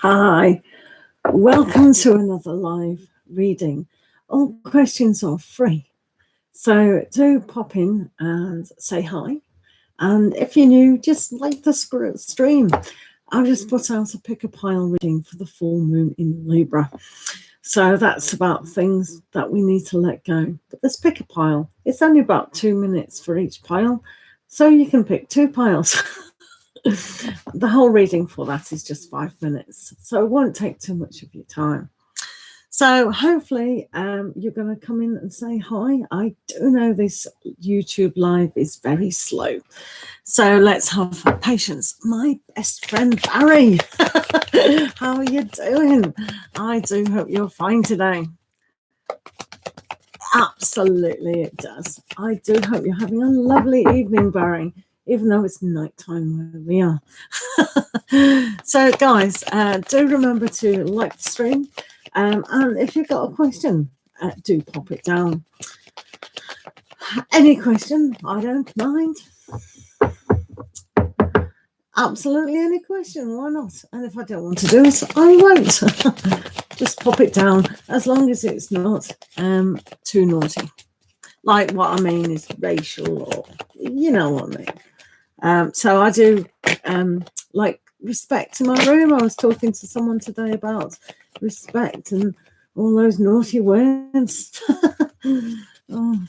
Hi, welcome to another live reading. All questions are free, so do pop in and say hi. And if you're new, just like the stream. I've just put out a pick-a-pile reading for the full moon in Libra. So that's about things that we need to let go. But this pick-a-pile, it's only about 2 minutes for each pile, so you can pick 2 piles. The whole reading for that is just 5 minutes, so it won't take too much of your time. So hopefully you're going to come in and say hi. I do know this YouTube live is very slow, so let's have patience. My best friend Barry, how are you doing? I do hope you're fine today. Absolutely it does. I do hope you're having a lovely evening, Barry, even though it's nighttime where we are. So guys, do remember to like the stream, and if you've got a question, do pop it down. Any question, I don't mind. Absolutely any question, why not? And if I don't want to do it, I won't. Just pop it down, as long as it's not too naughty. Like what I mean is racial, or you know what I mean. So I do like respect in my room. I was talking to someone today about respect and all those naughty words. Oh.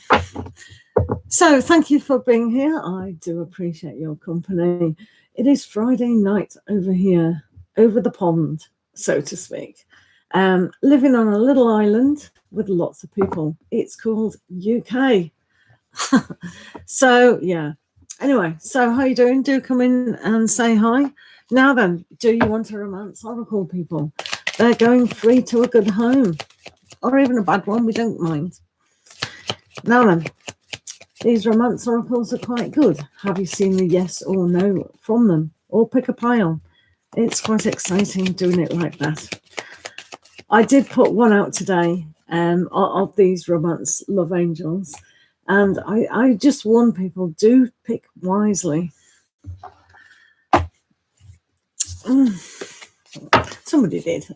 So thank you for being here. I do appreciate your company. It is Friday night over here, over the pond, so to speak. Living on a little island with lots of people. It's called UK. So yeah. Anyway, so how you doing? Do come in and say hi. Now then, do you want a romance oracle, people? They're going free to a good home, or even a bad one, we don't mind. Now then, these romance oracles are quite good. Have you seen the yes or no from them? Or pick a pile. It's quite exciting doing it like that. I did put one out today of these romance love angels. And I just warn people, do pick wisely. Somebody did.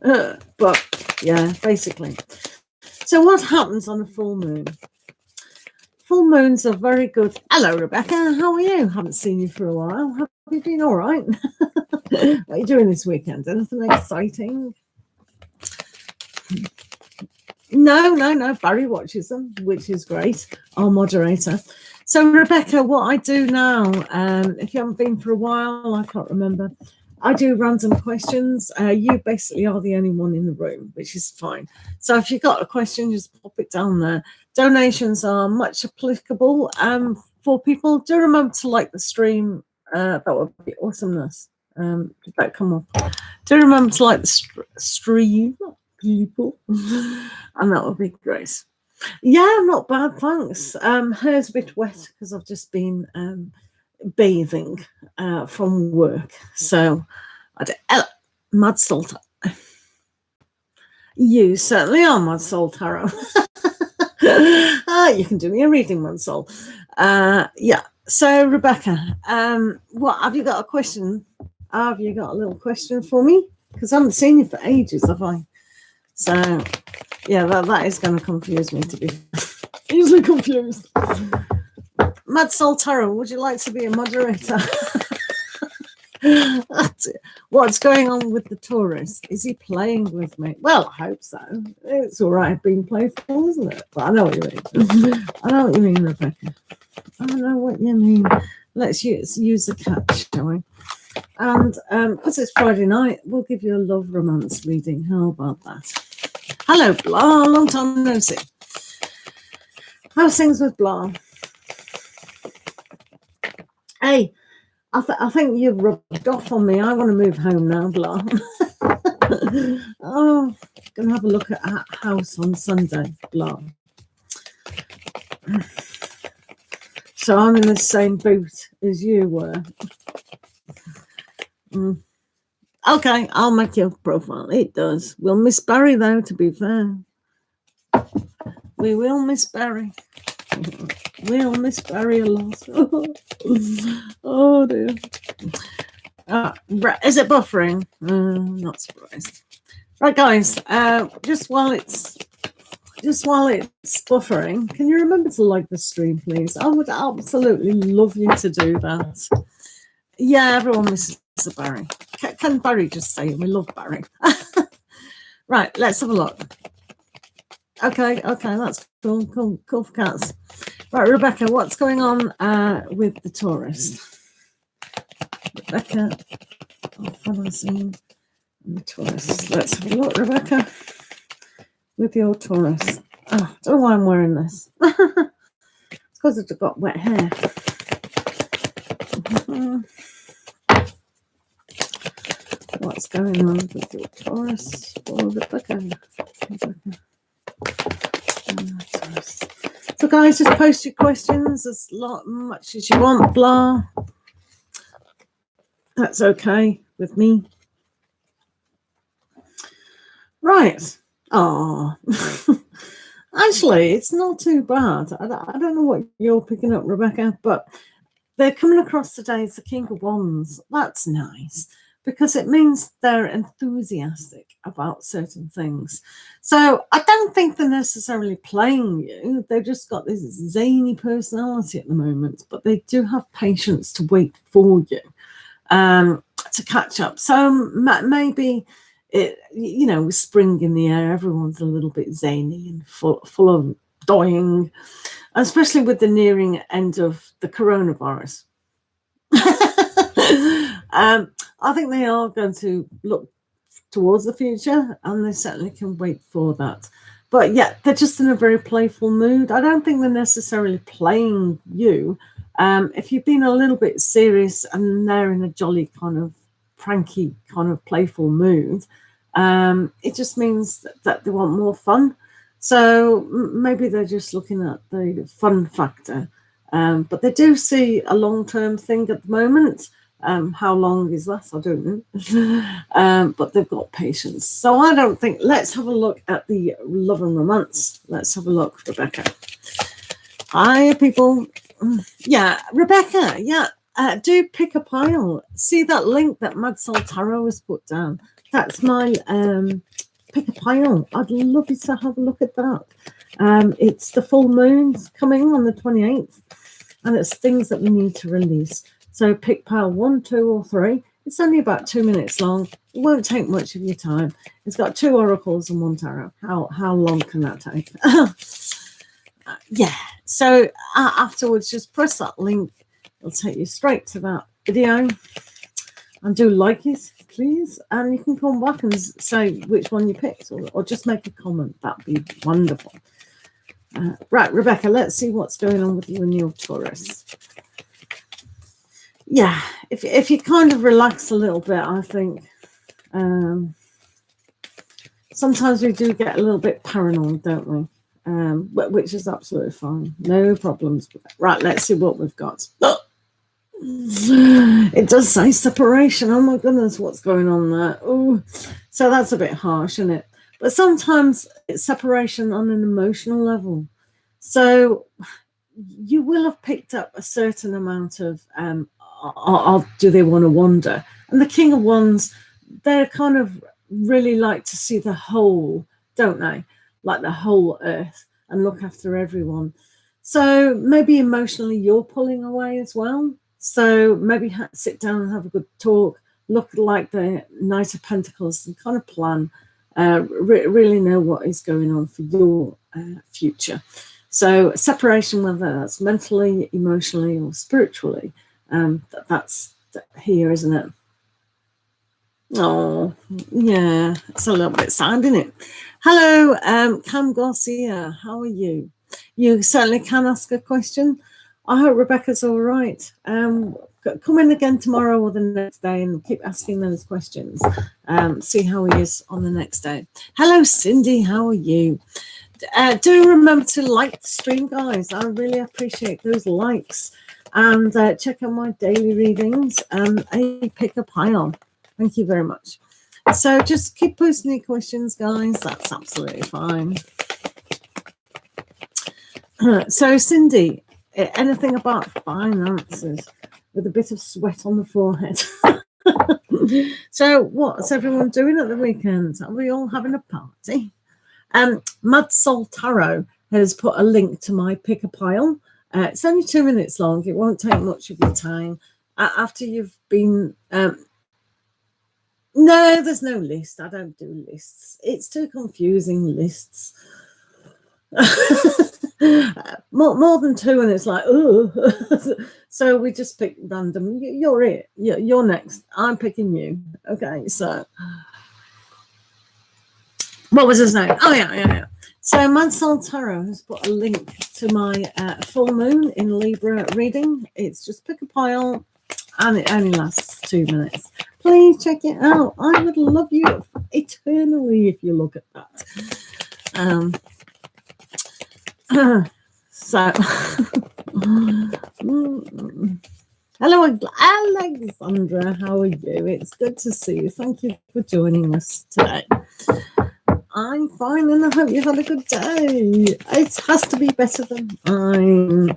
But yeah, basically. So what happens on a full moon? Full moons are very good. Hello, Rebecca. How are you? Haven't seen you for a while. Have you been all right? What are you doing this weekend? Anything exciting? No. Barry watches them, which is great. Our moderator. So, Rebecca, what I do now, if you haven't been for a while, I can't remember. I do random questions. You basically are the only one in the room, which is fine. So if you've got a question, just pop it down there. Donations are much applicable for people. Do remember to like the stream. That would be awesomeness. Did that come up? Do remember to like the stream, people. And that would be great. Yeah, not bad, thanks. Hair's a bit wet because I've just been bathing from work. So Mad Soul Tarot. You certainly are Mad Soul Tarot. You can do me a reading, Mad Soul. Yeah. So Rebecca, what have you got a question? Have you got a little question for me? Because I haven't seen you for ages, have I? So yeah, that is going to confuse me, to be easily confused. Mad Soul Tarot, would you like to be a moderator? What's going on with the tourist? Is he playing with me? Well, I hope so. It's all right being playful, isn't it? But I know what you mean. I know what you mean, Rebecca. I know what you mean. Let's use the cat, shall we? And because it's Friday night, we'll give you a love romance reading. How about that? Hello, Blah. Long time no see. How's things with Blah? Hey, I think you've rubbed off on me. I want to move home now, Blah. Oh, going to have a look at our house on Sunday, Blah. So I'm in the same boot as you were. Okay, I'll make your profile. It does. We'll miss Barry, though, to be fair. We will miss Barry. We'll miss Barry a lot. Oh, dear. Is it buffering? Not surprised. Right, guys. Just while it's buffering, can you remember to like the stream, please? I would absolutely love you to do that. Yeah, everyone misses Barry. Can Barry just say we love Barry? Right, let's have a look. Okay, that's cool for cats. Right, Rebecca, what's going on with the Taurus? Rebecca, the Taurus. Let's have a look, Rebecca, with your Taurus. Oh, I don't know why I'm wearing this. It's because I've got wet hair. What's going on with your Taurus? Oh, Rebecca. So, guys, just post your questions as much as you want. Blah. That's okay with me. Right. Oh, actually, it's not too bad. I don't know what you're picking up, Rebecca, but they're coming across today as the King of Wands. That's nice because it means they're enthusiastic about certain things. So I don't think they're necessarily playing you. They've just got this zany personality at the moment, but they do have patience to wait for you to catch up. So maybe it, with spring in the air, everyone's a little bit zany and full of dying, especially with the nearing end of the coronavirus. I think they are going to look towards the future, and they certainly can wait for that. But yeah, they're just in a very playful mood. I don't think they're necessarily playing you. If you've been a little bit serious and they're in a jolly kind of pranky kind of playful mood, it just means that they want more fun. So maybe they're just looking at the fun factor. But they do see a long-term thing at the moment. How long is that? I don't know. But they've got patience. So I don't think... Let's have a look at the love and romance. Let's have a look, Rebecca. Hi, people. Yeah, Rebecca, yeah. Do pick a pile. See that link that Madsal Tarot has put down? That's my pick a pile. I'd love you to have a look at that. It's the full moon coming on the 28th, and it's things that we need to release. So pick pile 1, 2, or 3. It's only about 2 minutes long. It won't take much of your time. It's got 2 oracles and 1 tarot. How long can that take? Yeah. So afterwards, just press that link. It'll take you straight to that video. And do like it, please. And you can come back and say which one you picked, or just make a comment. That'd be wonderful. Right, Rebecca, let's see what's going on with you and your Taurus. Yeah, if you kind of relax a little bit, I think sometimes we do get a little bit paranoid, don't we? Which is absolutely fine. No problems with that. Right, let's see what we've got. It does say separation. Oh my goodness, what's going on there? Oh, so that's a bit harsh, isn't it? But sometimes it's separation on an emotional level. So you will have picked up a certain amount of do they want to wander? And the King of Wands, they're kind of really like to see the whole, don't they? Like the whole earth and look after everyone. So maybe emotionally you're pulling away as well. So maybe sit down and have a good talk, look like the Knight of Pentacles and kind of plan, really know what is going on for your future. So separation, whether that's mentally, emotionally, or spiritually, that's here, isn't it? Oh, yeah, it's a little bit sad, isn't it? Hello, Cam Garcia, how are you? You certainly can ask a question. I hope Rebecca's all right. Come in again tomorrow or the next day and keep asking those questions. See how he is on the next day. Hello, Cindy, how are you? Do remember to like the stream, guys. I really appreciate those likes. And check out my daily readings and a pick a pile. Thank you very much. So just keep posting your questions, guys. That's absolutely fine. So, Cindy, anything about finances with a bit of sweat on the forehead? So what's everyone doing at the weekend? Are we all having a party? Mad Soul Tarot has put a link to my pickapile. It's only 2 minutes long. It won't take much of your time. After you've been... no, there's no list. I don't do lists. It's too confusing, lists. more than 2 and it's like, oh. So we just pick random. You're it. You're next. I'm picking you. Okay, so... What was his name? Oh, yeah. So Mad Soul Tarot has put a link to my full moon in Libra reading. It's just pick a pile and it only lasts 2 minutes. Please check it out. I would love you eternally if you look at that. So, hello, Alexandra. How are you? It's good to see you. Thank you for joining us today. I'm fine and I hope you've had a good day. It has to be better than mine.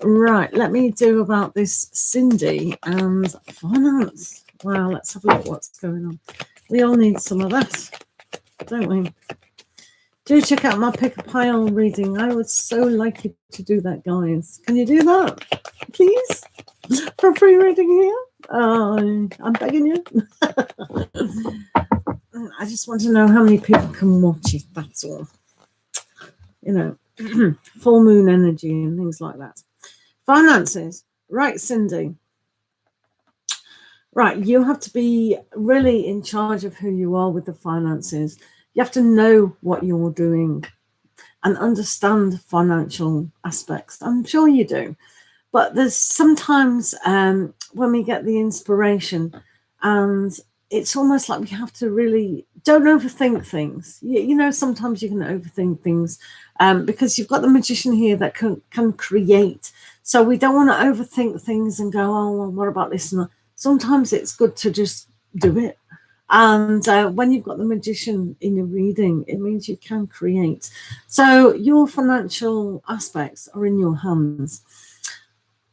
Right, let me do about this Cindy and finance. Wow, let's have a look what's going on. We all need some of that, don't we? Do check out my pick a pile reading. I would so like you to do that, guys. Can you do that, please? For free reading here? I'm begging you. I just want to know how many people can watch it, that's all. You know, full moon energy and things like that. Finances. Right, Cindy. Right, you have to be really in charge of who you are with the finances. You have to know what you're doing and understand financial aspects. I'm sure you do. But there's sometimes when we get the inspiration and it's almost like we have to really don't overthink things. You know, sometimes you can overthink things because you've got the magician here that can create. So we don't want to overthink things and go, oh, well, what about this? And that. Sometimes it's good to just do it. And when you've got the magician in your reading, it means you can create. So your financial aspects are in your hands.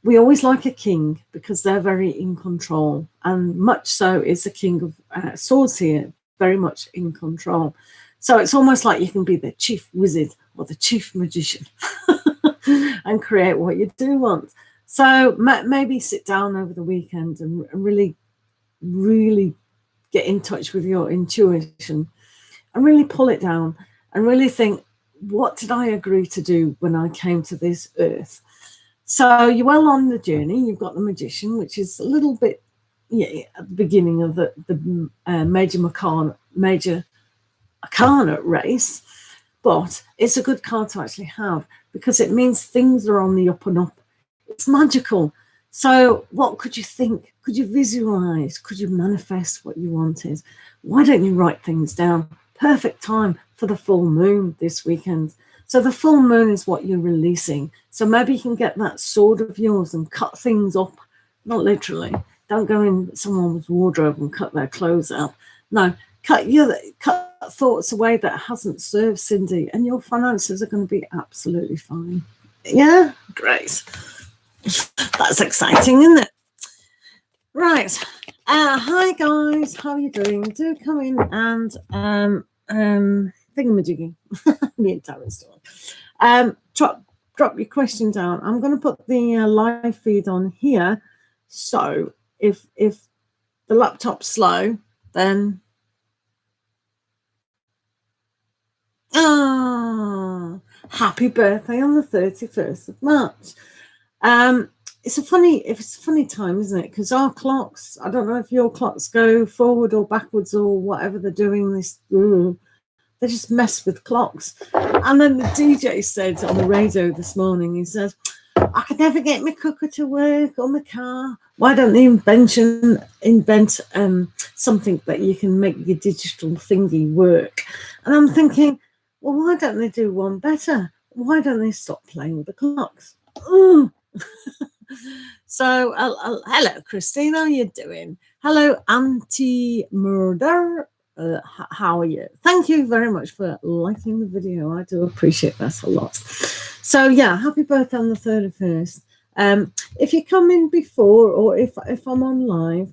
We always like a king because they're very in control, and much so is the king of swords here, very much in control. So it's almost like you can be the chief wizard or the chief magician and create what you do want. So maybe sit down over the weekend and really, really get in touch with your intuition and really pull it down and really think, what did I agree to do when I came to this earth? So you're well on the journey. You've got the magician, which is a little bit at the beginning of the major arcana race, but it's a good card to actually have because it means things are on the up and up. It's magical. So what could you think? Could you visualize? Could you manifest what you wanted? Why don't you write things down? Perfect time for the full moon this weekend. So the full moon is what you're releasing. So maybe you can get that sword of yours and cut things up. Not literally. Don't go in someone's wardrobe and cut their clothes out. No, cut thoughts away that hasn't served Cindy, and your finances are going to be absolutely fine. Yeah? Great. That's exciting, isn't it? Right. Hi, guys. How are you doing? Do come in and thingamajiggy. Me and Tara's doing. Drop your question down. I'm going to put the live feed on here. So if the laptop's slow, then happy birthday on the 31st of March. It's a funny time, isn't it? Because our clocks, I don't know if your clocks go forward or backwards or whatever they're doing. They just mess with clocks. And then the DJ said on the radio this morning, he says, I could never get my cooker to work or my car. Why don't they invent something that you can make your digital thingy work? And I'm thinking, well, why don't they do one better? Why don't they stop playing with the clocks? So, hello, Christine. How are you doing? Hello, anti-murder. How are you? Thank you very much for liking the video. I do appreciate that a lot. So yeah, happy birthday on the 31st. If you come in before, or if I'm on live,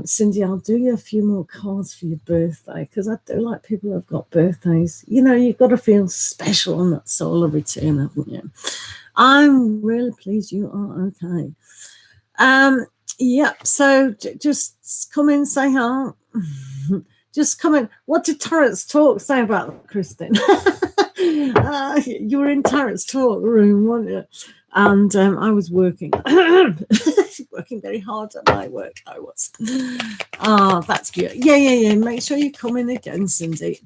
Cindy, I'll do you a few more cards for your birthday, because I do like people who've got birthdays. You know, you've got to feel special on that solar return, haven't you? I'm really pleased you are okay. Yep, so just come in, say hi. Just come in. What did Tarot's Talk say about that, Kristen? You were in Tarot's Talk room, weren't you? And I was working, working very hard at my work. I was. Oh, that's good. Yeah. Make sure you come in again, Cindy.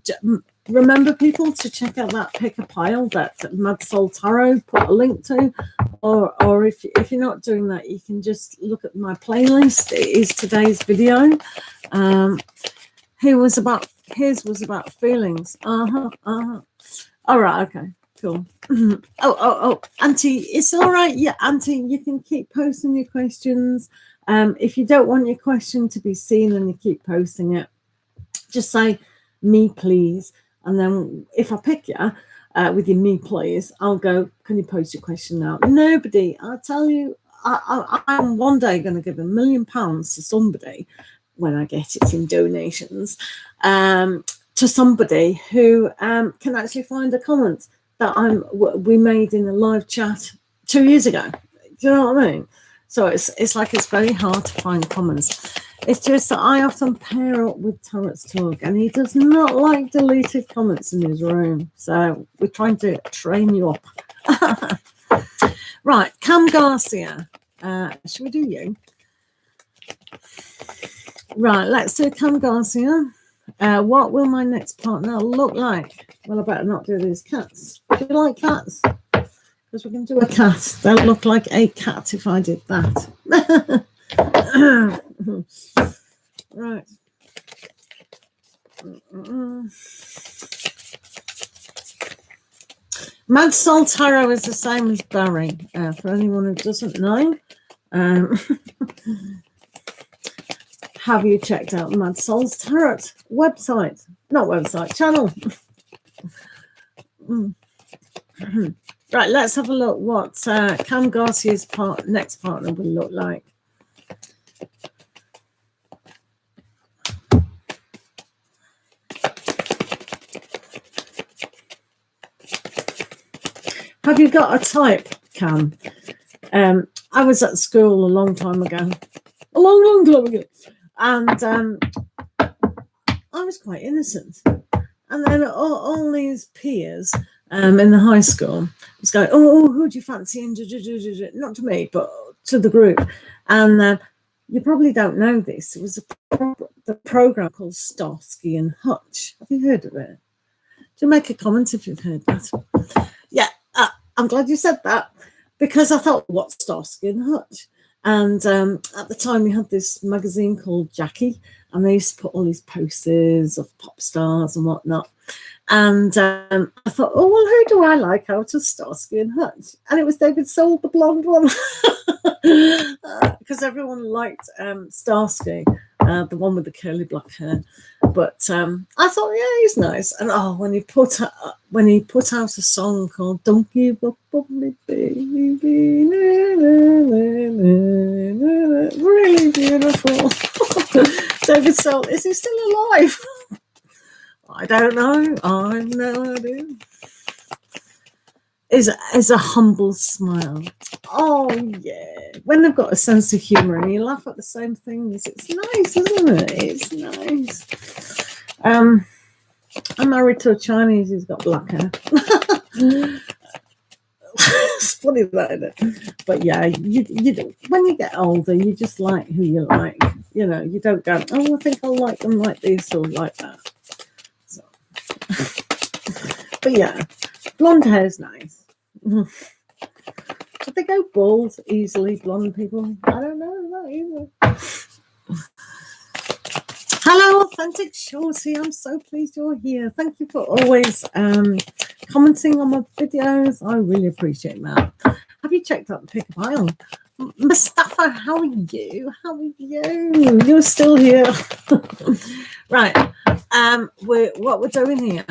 Remember, people, to check out that pickapile that Mad Soul Tarot put a link to, or if you're not doing that, you can just look at my playlist. It is today's video. His was about feelings. All right, okay. Cool. Oh, Auntie, it's all right. Yeah, Auntie, you can keep posting your questions. If you don't want your question to be seen and you keep posting it, just say me please, and then if I pick you with your me please, I'll go, can you post your question now? Nobody, I tell you, I'm one day going to give £1 million to somebody when I get it in donations, to somebody who can actually find a comment that we made in a live chat 2 years ago. Do you know what I mean? So it's like it's very hard to find comments. It's just that I often pair up with Tarot's Talk, and he does not like deleted comments in his room. So we're trying to train you up. Right, Cam Garcia. Should we do you? Right, let's do Cam Garcia. What will my next partner look like? Well, I better not do these cats. Do you like cats? Because we can do a cat. They'll look like a cat if I did that. Right. Mad Soul Tarot is the same as Barry, for anyone who doesn't know. Have you checked out Mad Soul's Tarot website? Not website, channel. Right, let's have a look what Cam Garcia's next partner will look like. Have you got a type, Cam? I was at school a long time ago. A long time ago. And I was quite innocent. And then all these peers in the high school was going, oh, who do you fancy? And not to me, but to the group. And you probably don't know this. It was the program called Starsky and Hutch. Have you heard of it? Do make a comment if you've heard that. Yeah, I'm glad you said that, because I thought, what's Starsky and Hutch? And at the time, we had this magazine called Jackie, and they used to put all these posters of pop stars and whatnot. And I thought, oh, well, who do I like out of Starsky and Hutch? And it was David Soul, the blonde one, because everyone liked Starsky, the one with the curly black hair. But I thought, yeah, he's nice. And when he put out a song called "Don't Give Up on Me, Baby," really beautiful. David Soul, is he still alive? I don't know. I have no idea. Is a humble smile. Oh yeah, when they've got a sense of humour and you laugh at the same things, it's nice, isn't it? It's nice. I'm married to a Chinese who's got black hair. It's funny that, isn't it? But yeah, you when you get older, you just like who you like. You know, you don't go, oh, I think I'll like them like this or like that. So. But yeah, blonde hair is nice. Should they go bald easily, blonde people? I don't know that either. Hello, Authentic Shorty. I'm so pleased you're here. Thank you for always commenting on my videos. I really appreciate that. Have you checked out the pickapile? Mustafa, how are you? How are you? You're still here. Right. What we're doing here.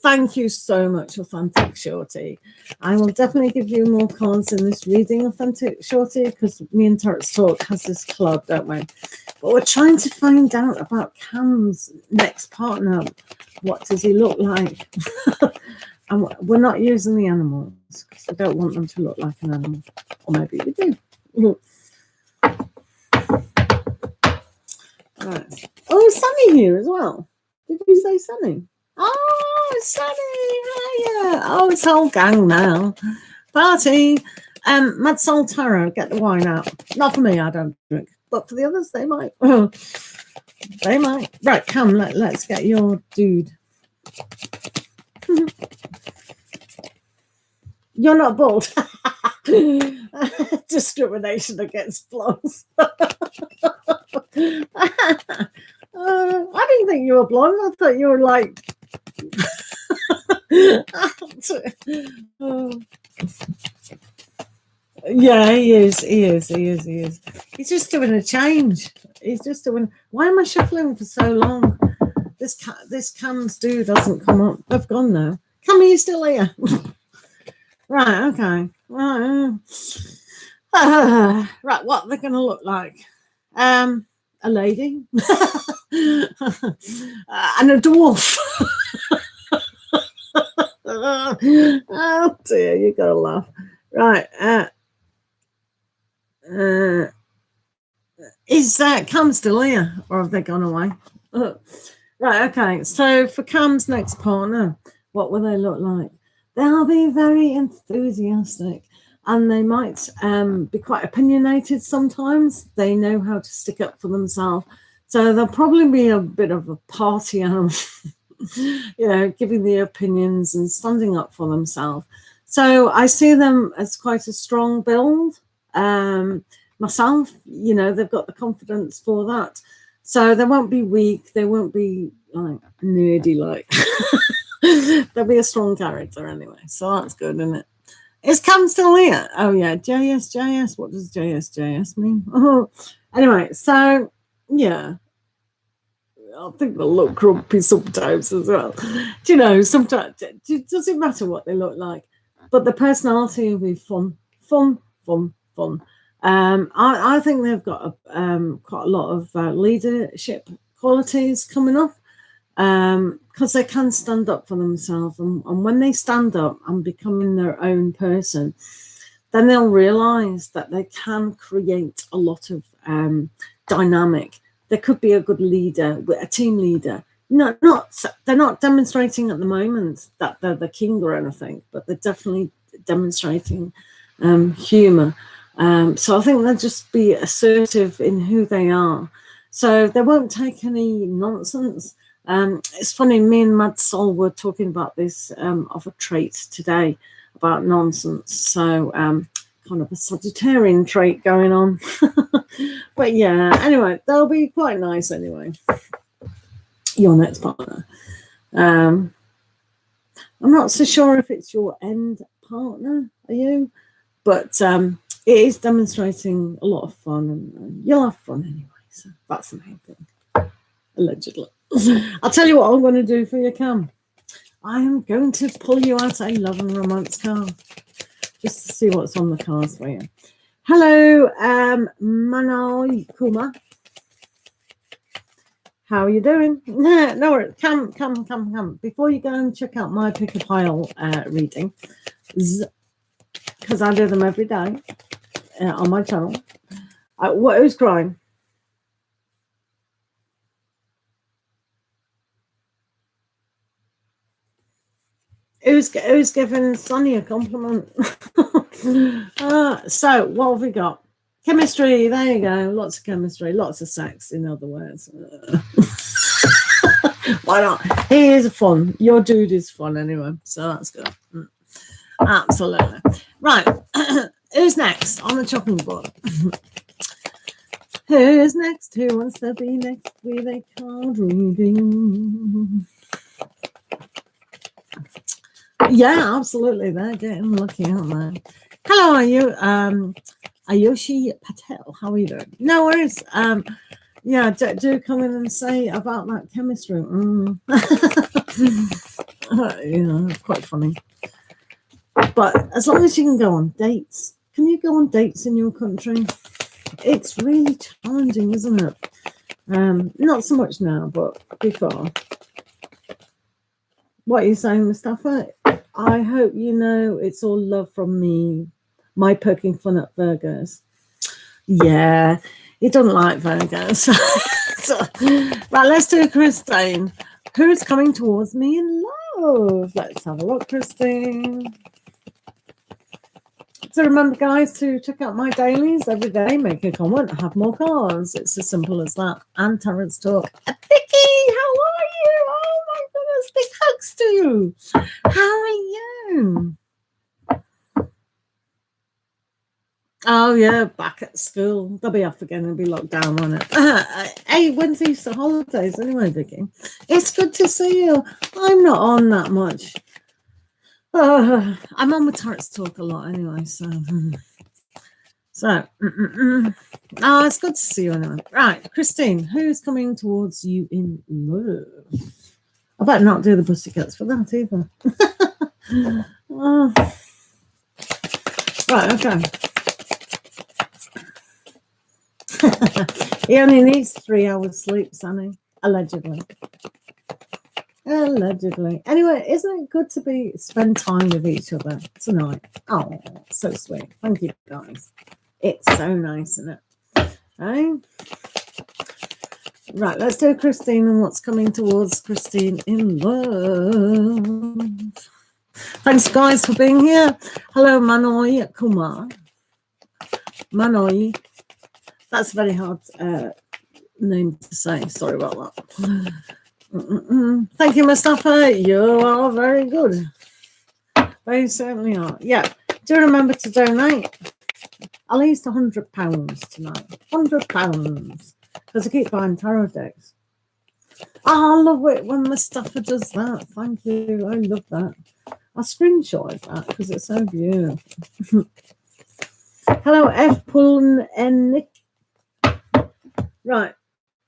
Thank you so much, Authentic Shorty. I will definitely give you more cards in this reading, Authentic Shorty, because me and Tarot Talk has this club, don't we? But we're trying to find out about Cam's next partner. What does he look like? And we're not using the animals because I don't want them to look like an animal. Or maybe we do. Right. Oh, Sunny here as well. Did you say Sunny? Oh, Sunny. Hiya. Oh, it's whole gang now. Party. Mad Soul Tarot, get the wine out. Not for me, I don't drink. But for the others, they might. They might. Right, come, let's get your dude. You're not bald. Discrimination against blondes. I didn't think you were blonde. I thought you were like... Yeah, he is. He's just doing a change. He's just doing... Why am I shuffling for so long? This Cam's dude doesn't come up. They've gone now. Cam, are you still here? Right, okay. Right, right, what they're going to look like? A lady and a dwarf. Oh dear, you got to laugh. Right, is Cam still here, or have they gone away? Right, okay. So for Cam's next partner, what will they look like? They'll be very enthusiastic, and they might be quite opinionated sometimes. They know how to stick up for themselves. So they'll probably be a bit of a party animal, you know, giving the opinions and standing up for themselves. So I see them as quite a strong build. Myself, you know, they've got the confidence for that. So they won't be weak. They won't be like nerdy like. They'll be a strong character anyway. So that's good, isn't it? Is Cam still here? Oh, yeah. JS. What does JS mean? Oh. Anyway, so, yeah. I think they'll look grumpy sometimes as well. Do you know, sometimes it doesn't matter what they look like. But the personality will be fun. I think they've got quite a lot of leadership qualities coming up. Because they can stand up for themselves, and when they stand up and becoming their own person, then they'll realize that they can create a lot of dynamic. They could be a good leader, a team leader. They're not demonstrating at the moment that they're the king or anything, but they're definitely demonstrating humor. So I think they'll just be assertive in who they are. So they won't take any nonsense. It's funny, me and Mad Soul were talking about this of a trait today, about nonsense. So kind of a Sagittarian trait going on. But yeah, anyway, they'll be quite nice anyway. Your next partner. I'm not so sure if it's your end partner, are you? But it is demonstrating a lot of fun, and you'll have fun anyway. So that's the main thing, allegedly. I'll tell you what I'm going to do for you, Cam. I am going to pull you out a love and romance card just to see what's on the cards for you. Hello, Manoj Kumar. How are you doing? No, come. Before you go and check out my pick-a-pile reading, because I do them every day on my channel. Who's crying? Who's giving Sonny a compliment? So what have we got? Chemistry. There you go. Lots of chemistry. Lots of sex, in other words. Why not? He is fun. Your dude is fun anyway. So that's good. Absolutely. Right. Who's next on the chopping board? Who's next? Who wants to be next with a card reading? Yeah, absolutely. They're getting lucky, aren't they? Hello, are you? Ayoshi Patel. How are you doing? No worries. Yeah, do come in and say about that chemistry. Quite funny. But as long as you can go on dates, can you go on dates in your country? It's really challenging, isn't it? Not so much now, but before. What are you saying, Mustafa? I hope you know it's all love from me. My poking fun at Virgos. Yeah, he doesn't like Virgos. Right, let's do Christine. Who's coming towards me in love? Let's have a look, Christine. So remember, guys, to check out my dailies every day, make a comment, have more cards. It's as simple as that. And Tarot's Talk. Vicky, how are you? Oh my goodness, big hugs to you. How are you? Oh yeah, back at school. They'll be off again and be locked down on it. Hey, when's Easter holidays anyway, Vicky? It's good to see you. I'm not on that much. I'm on with Tarot's Talk a lot anyway, so oh, it's good to see you anyway. Right, Christine, who's coming towards you in love? I better not do the pussycats for that either. Right, okay. He only needs 3 hours sleep, Sonny, allegedly. Allegedly. Anyway, isn't it good to spend time with each other tonight? Oh, so sweet. Thank you, guys. It's so nice, isn't it? Okay. Right, let's do Christine and what's coming towards Christine in love. Thanks, guys, for being here. Hello, Manoi Kumar. Manoi. That's a very hard name to say. Sorry about that. Thank you, Mustafa. You are very good. They certainly are. Yeah. Do remember to donate at least £100 tonight. £100. Because I keep buying tarot decks. Oh, I love it when Mustafa does that. Thank you. I love that. I screenshotted that because it's so beautiful. Hello, F. Pullen and Nick. Right.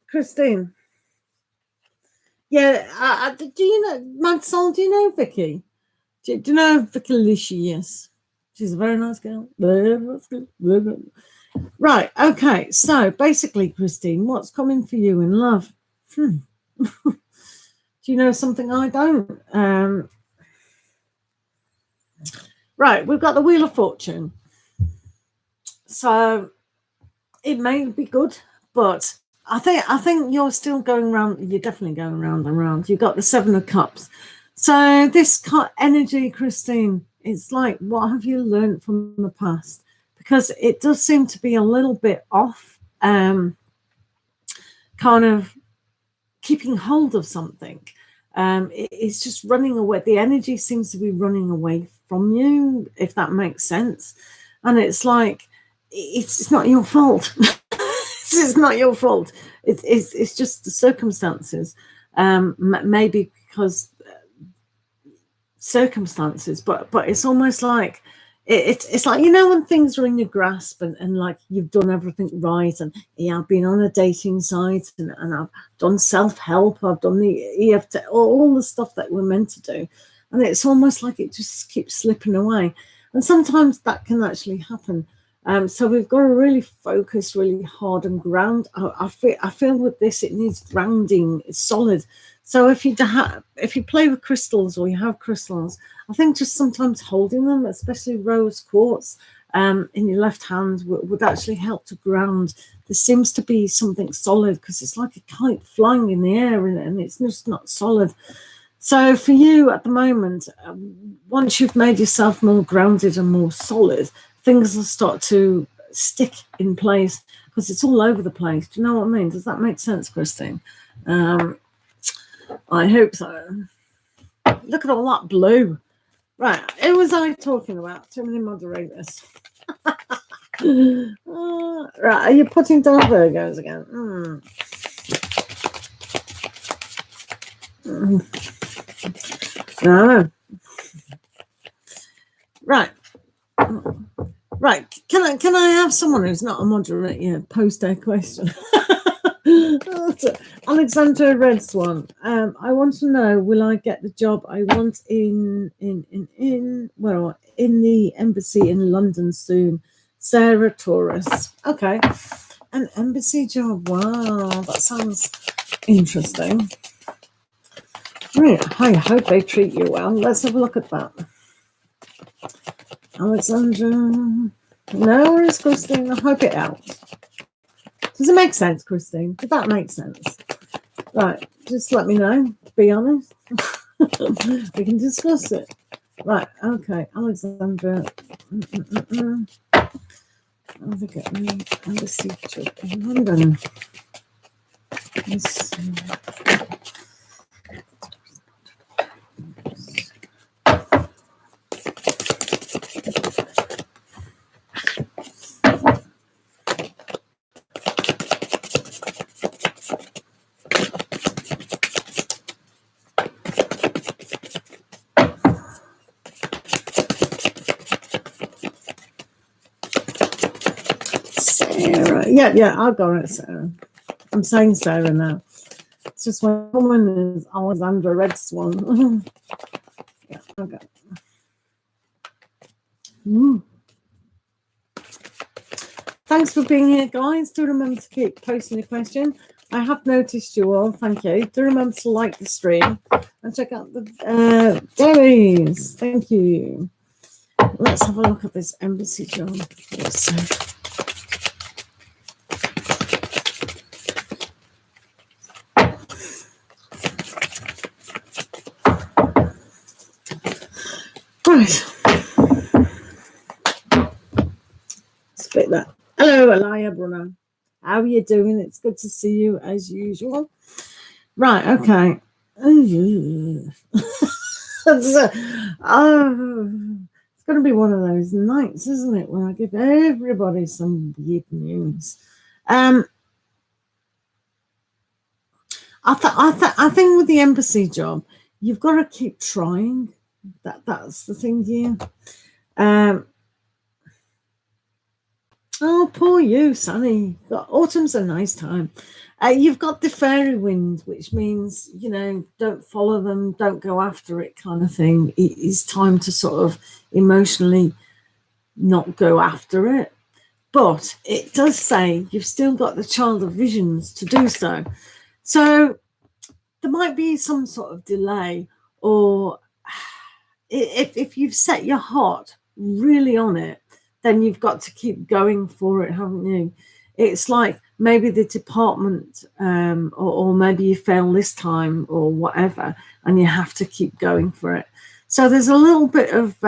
Christine. Yeah, do you know, Mad Soul, do you know Vicky? Do you know Vicky Lishy? Yes. She's a very nice girl. Right, okay. So basically, Christine, what's coming for you in love? Do you know something I don't? Right, we've got the Wheel of Fortune. So it may be good, but I think you're still going round. You're definitely going round and round. You've got the Seven of Cups. So this energy, Christine, it's like, what have you learned from the past? Because it does seem to be a little bit off, kind of keeping hold of something. It's just running away. The energy seems to be running away from you, if that makes sense. And it's like, it's not your fault. It's not your fault. It's just the circumstances. Maybe because circumstances, but it's almost like it's like, you know, when things are in your grasp and like you've done everything right, and yeah, I've been on a dating site and I've done self-help, I've done the EFT, all the stuff that we're meant to do, and it's almost like it just keeps slipping away. And sometimes that can actually happen. So we've got to really focus really hard and ground. I feel with this, it needs grounding. It's solid. So if you play with crystals or you have crystals, I think just sometimes holding them, especially rose quartz, in your left hand would actually help to ground. There seems to be something solid because it's like a kite flying in the air and it's just not solid. So for you at the moment, once you've made yourself more grounded and more solid, things will start to stick in place because it's all over the place. Do you know what I mean? Does that make sense, Christine? I hope so. Look at all that blue. Right, who was I talking about? Too many moderators. Right, are you putting down Virgos again? No. Right. Right. Can I have someone who's not a moderator post their question? Alexandra Red Swan. I want to know, will I get the job I want in the embassy in London soon? Sarah Taurus. Okay. An embassy job. Wow, that sounds interesting. Right. I hope they treat you well. Let's have a look at that. Alexandra. No worries, Christine. I hope it helps. Does it make sense, Christine? Did that make sense? Right, just let me know. Be honest. We can discuss it. Right, okay. Alexandra. I'll get me embassy job in London. Let's see. Sarah. Yeah, I'll go with Sarah. I'm saying Sarah now. It's just one woman is Alexandra Red Swan. Yeah, okay. Thanks for being here, guys. Do remember to keep posting your question. I have noticed you all. Thank you. Do remember to like the stream and check out the dailies. Thank you. Let's have a look at this embassy job. Right. Split that. Hello, Elia Brunner. How are you doing? It's good to see you as usual. Right, okay. It's going to be one of those nights, isn't it, when I give everybody some weird news. I think with the embassy job, you've got to keep trying. That's the thing here. Oh, poor you, Sunny. Autumn's a nice time. You've got the fairy wind, which means, don't follow them, don't go after it kind of thing. It is time to sort of emotionally not go after it. But it does say you've still got the child of visions to do so. So there might be some sort of delay, or if you've set your heart really on it, then you've got to keep going for it, haven't you? It's like maybe the department, or maybe you fail this time or whatever, and you have to keep going for it. So there's a little bit of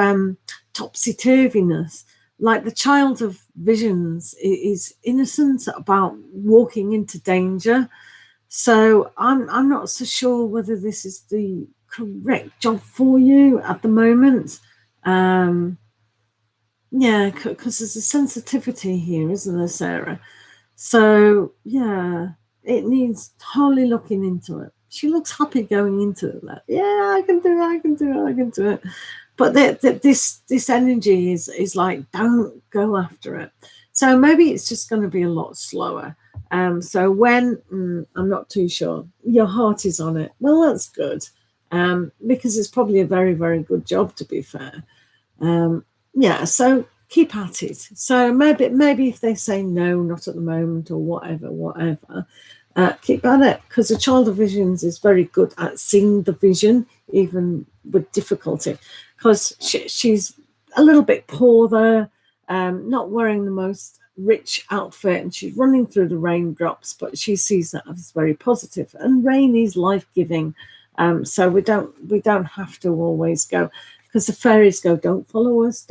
topsy-turviness. Like the child of visions is innocent about walking into danger. So I'm not so sure whether this is the correct job for you at the moment. Yeah, because there's a sensitivity here, isn't there, Sarah? So, yeah, it needs totally looking into it. She looks happy going into it. Like, yeah, I can do it. But this energy is like, don't go after it. So maybe it's just going to be a lot slower. So when, I'm not too sure, your heart is on it. Well, that's good, because it's probably a very, very good job, to be fair. Yeah, so keep at it. So maybe if they say no, not at the moment, or whatever, keep at it, because the child of visions is very good at seeing the vision, even with difficulty, because she's a little bit poor there, not wearing the most rich outfit, and she's running through the raindrops, but she sees that as very positive, and rain is life-giving. So we don't have to always go, because the fairies go, don't follow us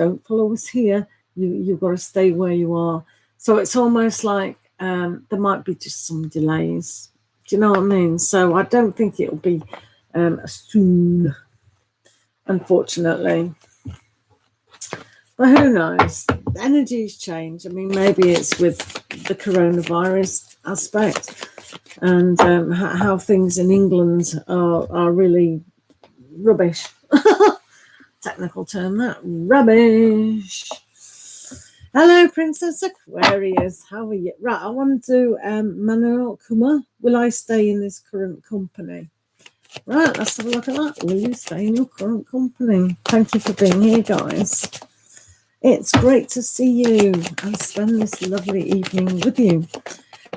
here. You've got to stay where you are. So it's almost like there might be just some delays. Do you know what I mean? So I don't think it'll be soon, unfortunately. But who knows? The energies change. I mean, maybe it's with the coronavirus aspect, and how things in England are really rubbish. Technical term, that rubbish. Hello, Princess Aquarius. How are you? Right, I want to do Manuel Kuma. Will I stay in this current company? Right, let's have a look at that. Will you stay in your current company? Thank you for being here, guys. It's great to see you and spend this lovely evening with you.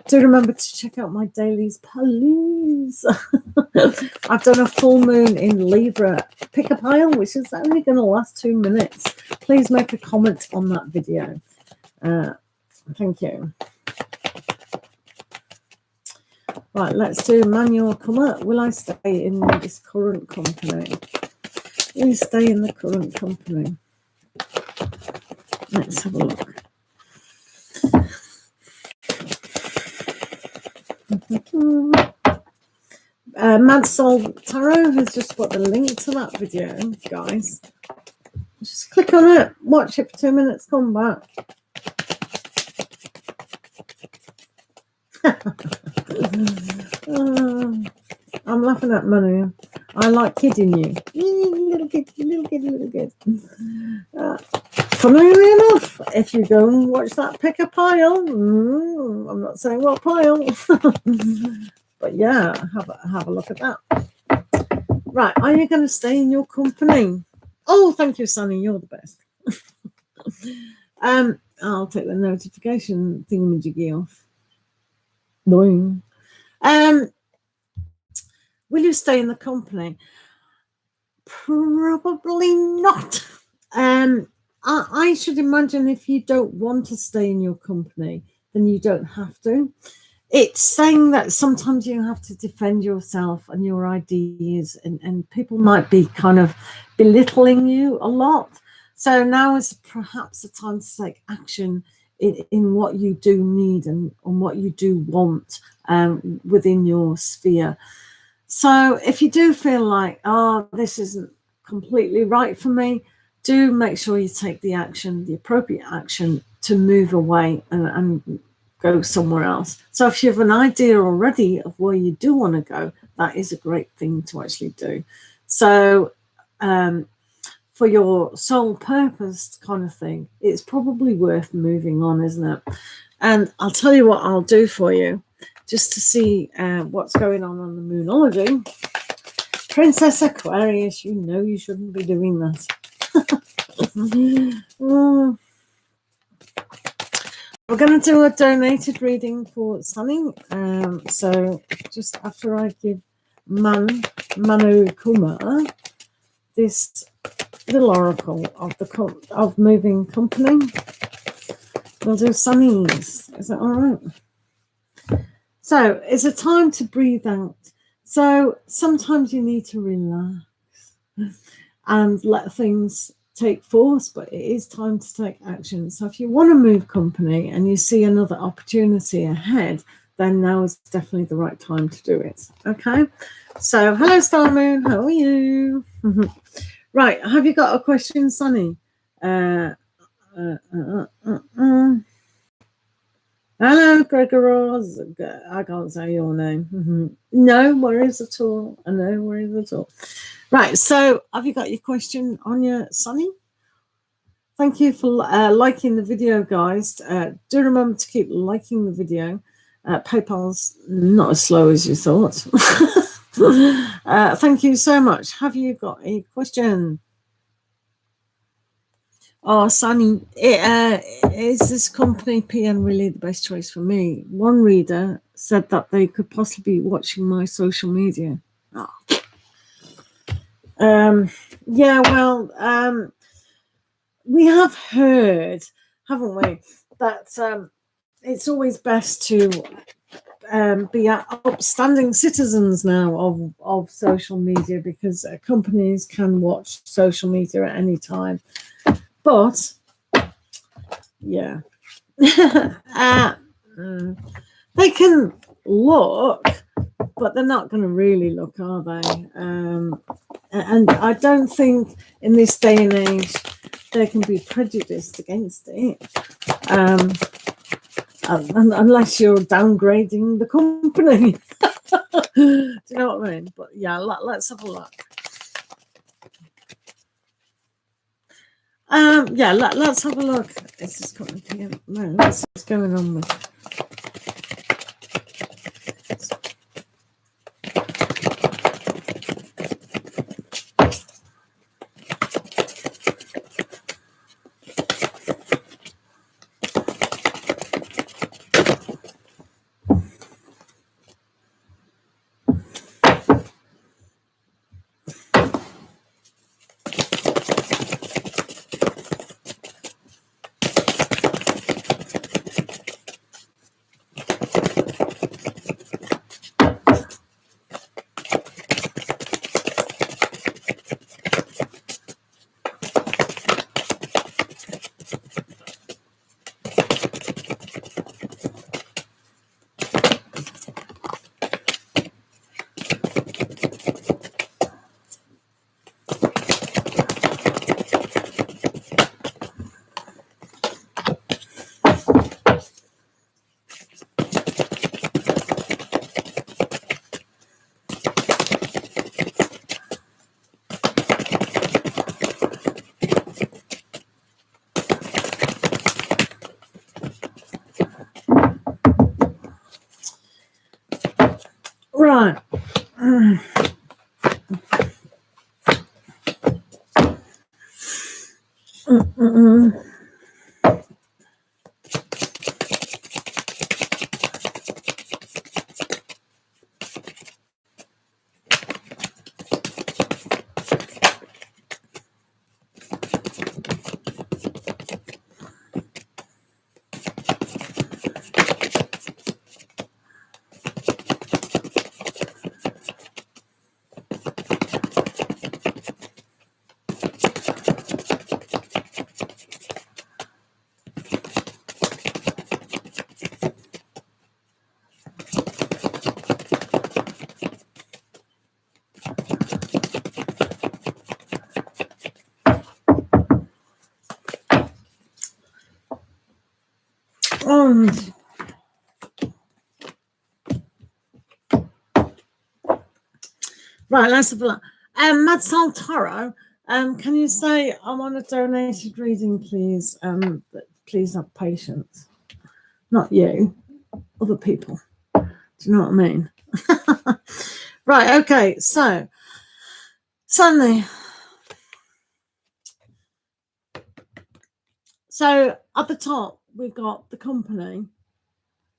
Do remember to check out my dailies, please. I've done a full moon in Libra pickapile, which is only going to last 2 minutes. Please make a comment on that video. Thank you. Right, let's do Manuel Kuma. Will I stay in this current company? Will you stay in the current company? Let's have a look. Mad Soul Tarot has just put the link to that video, guys. Just click on it, watch it for 2 minutes, come back. I'm laughing at Manu. I like kidding you. Little kid, little kid, little kid. Funnily enough, if you go and watch that pickapile, I'm not saying what pile, but yeah, have a look at that. Right, are you going to stay in your company? Oh, thank you, Sunny. You're the best. I'll take the notification thingamajiggy off. Boing. Will you stay in the company? Probably not. I should imagine if you don't want to stay in your company, then you don't have to. It's saying that sometimes you have to defend yourself and your ideas, and people might be kind of belittling you a lot. So now is perhaps the time to take action in what you do need and on what you do want within your sphere. So if you do feel like, oh, this isn't completely right for me, do make sure you take the action, the appropriate action to move away and go somewhere else. So if you have an idea already of where you do want to go, that is a great thing to actually do. So for your sole purpose kind of thing, it's probably worth moving on, isn't it? And I'll tell you what I'll do for you, just to see what's going on the Moonology. Princess Aquarius, you know you shouldn't be doing that. We're going to do a donated reading for Sunny. So just after I give Manu Kuma this little oracle of moving company, we'll do Sunny's. Is that all right? So it's a time to breathe out. So sometimes you need to relax and let things take force, but it is time to take action. So if you want to move company and you see another opportunity ahead, then now is definitely the right time to do it. Okay. So hello, Star Moon. How are you? Right. Have you got a question, Sunny? Hello, Gregoros. I can't say your name. No worries at all. No worries at all. Right. So have you got your question on your Sunny? Thank you for liking the video, guys. Do remember to keep liking the video. PayPal's not as slow as you thought. Thank you so much. Have you got a question? Oh, Sunny, is this company PN really the best choice for me? One reader said that they could possibly be watching my social media. Oh. Yeah, well, we have heard, haven't we, that it's always best to be upstanding citizens now of social media, because companies can watch social media at any time. But yeah, they can look, but they're not going to really look, are they? And I don't think in this day and age they can be prejudiced against it, unless you're downgrading the company. Do you know what I mean? But yeah, let's have a look. Yeah, let's have a look. Is this coming together? No, let's see what's going on with. Right. Right, let's have a look. Madsal Tarot, can you say I want a donated reading, please? But please have patience. Not you, other people. Do you know what I mean? Right, okay, so Sunday. So at the top, we've got the company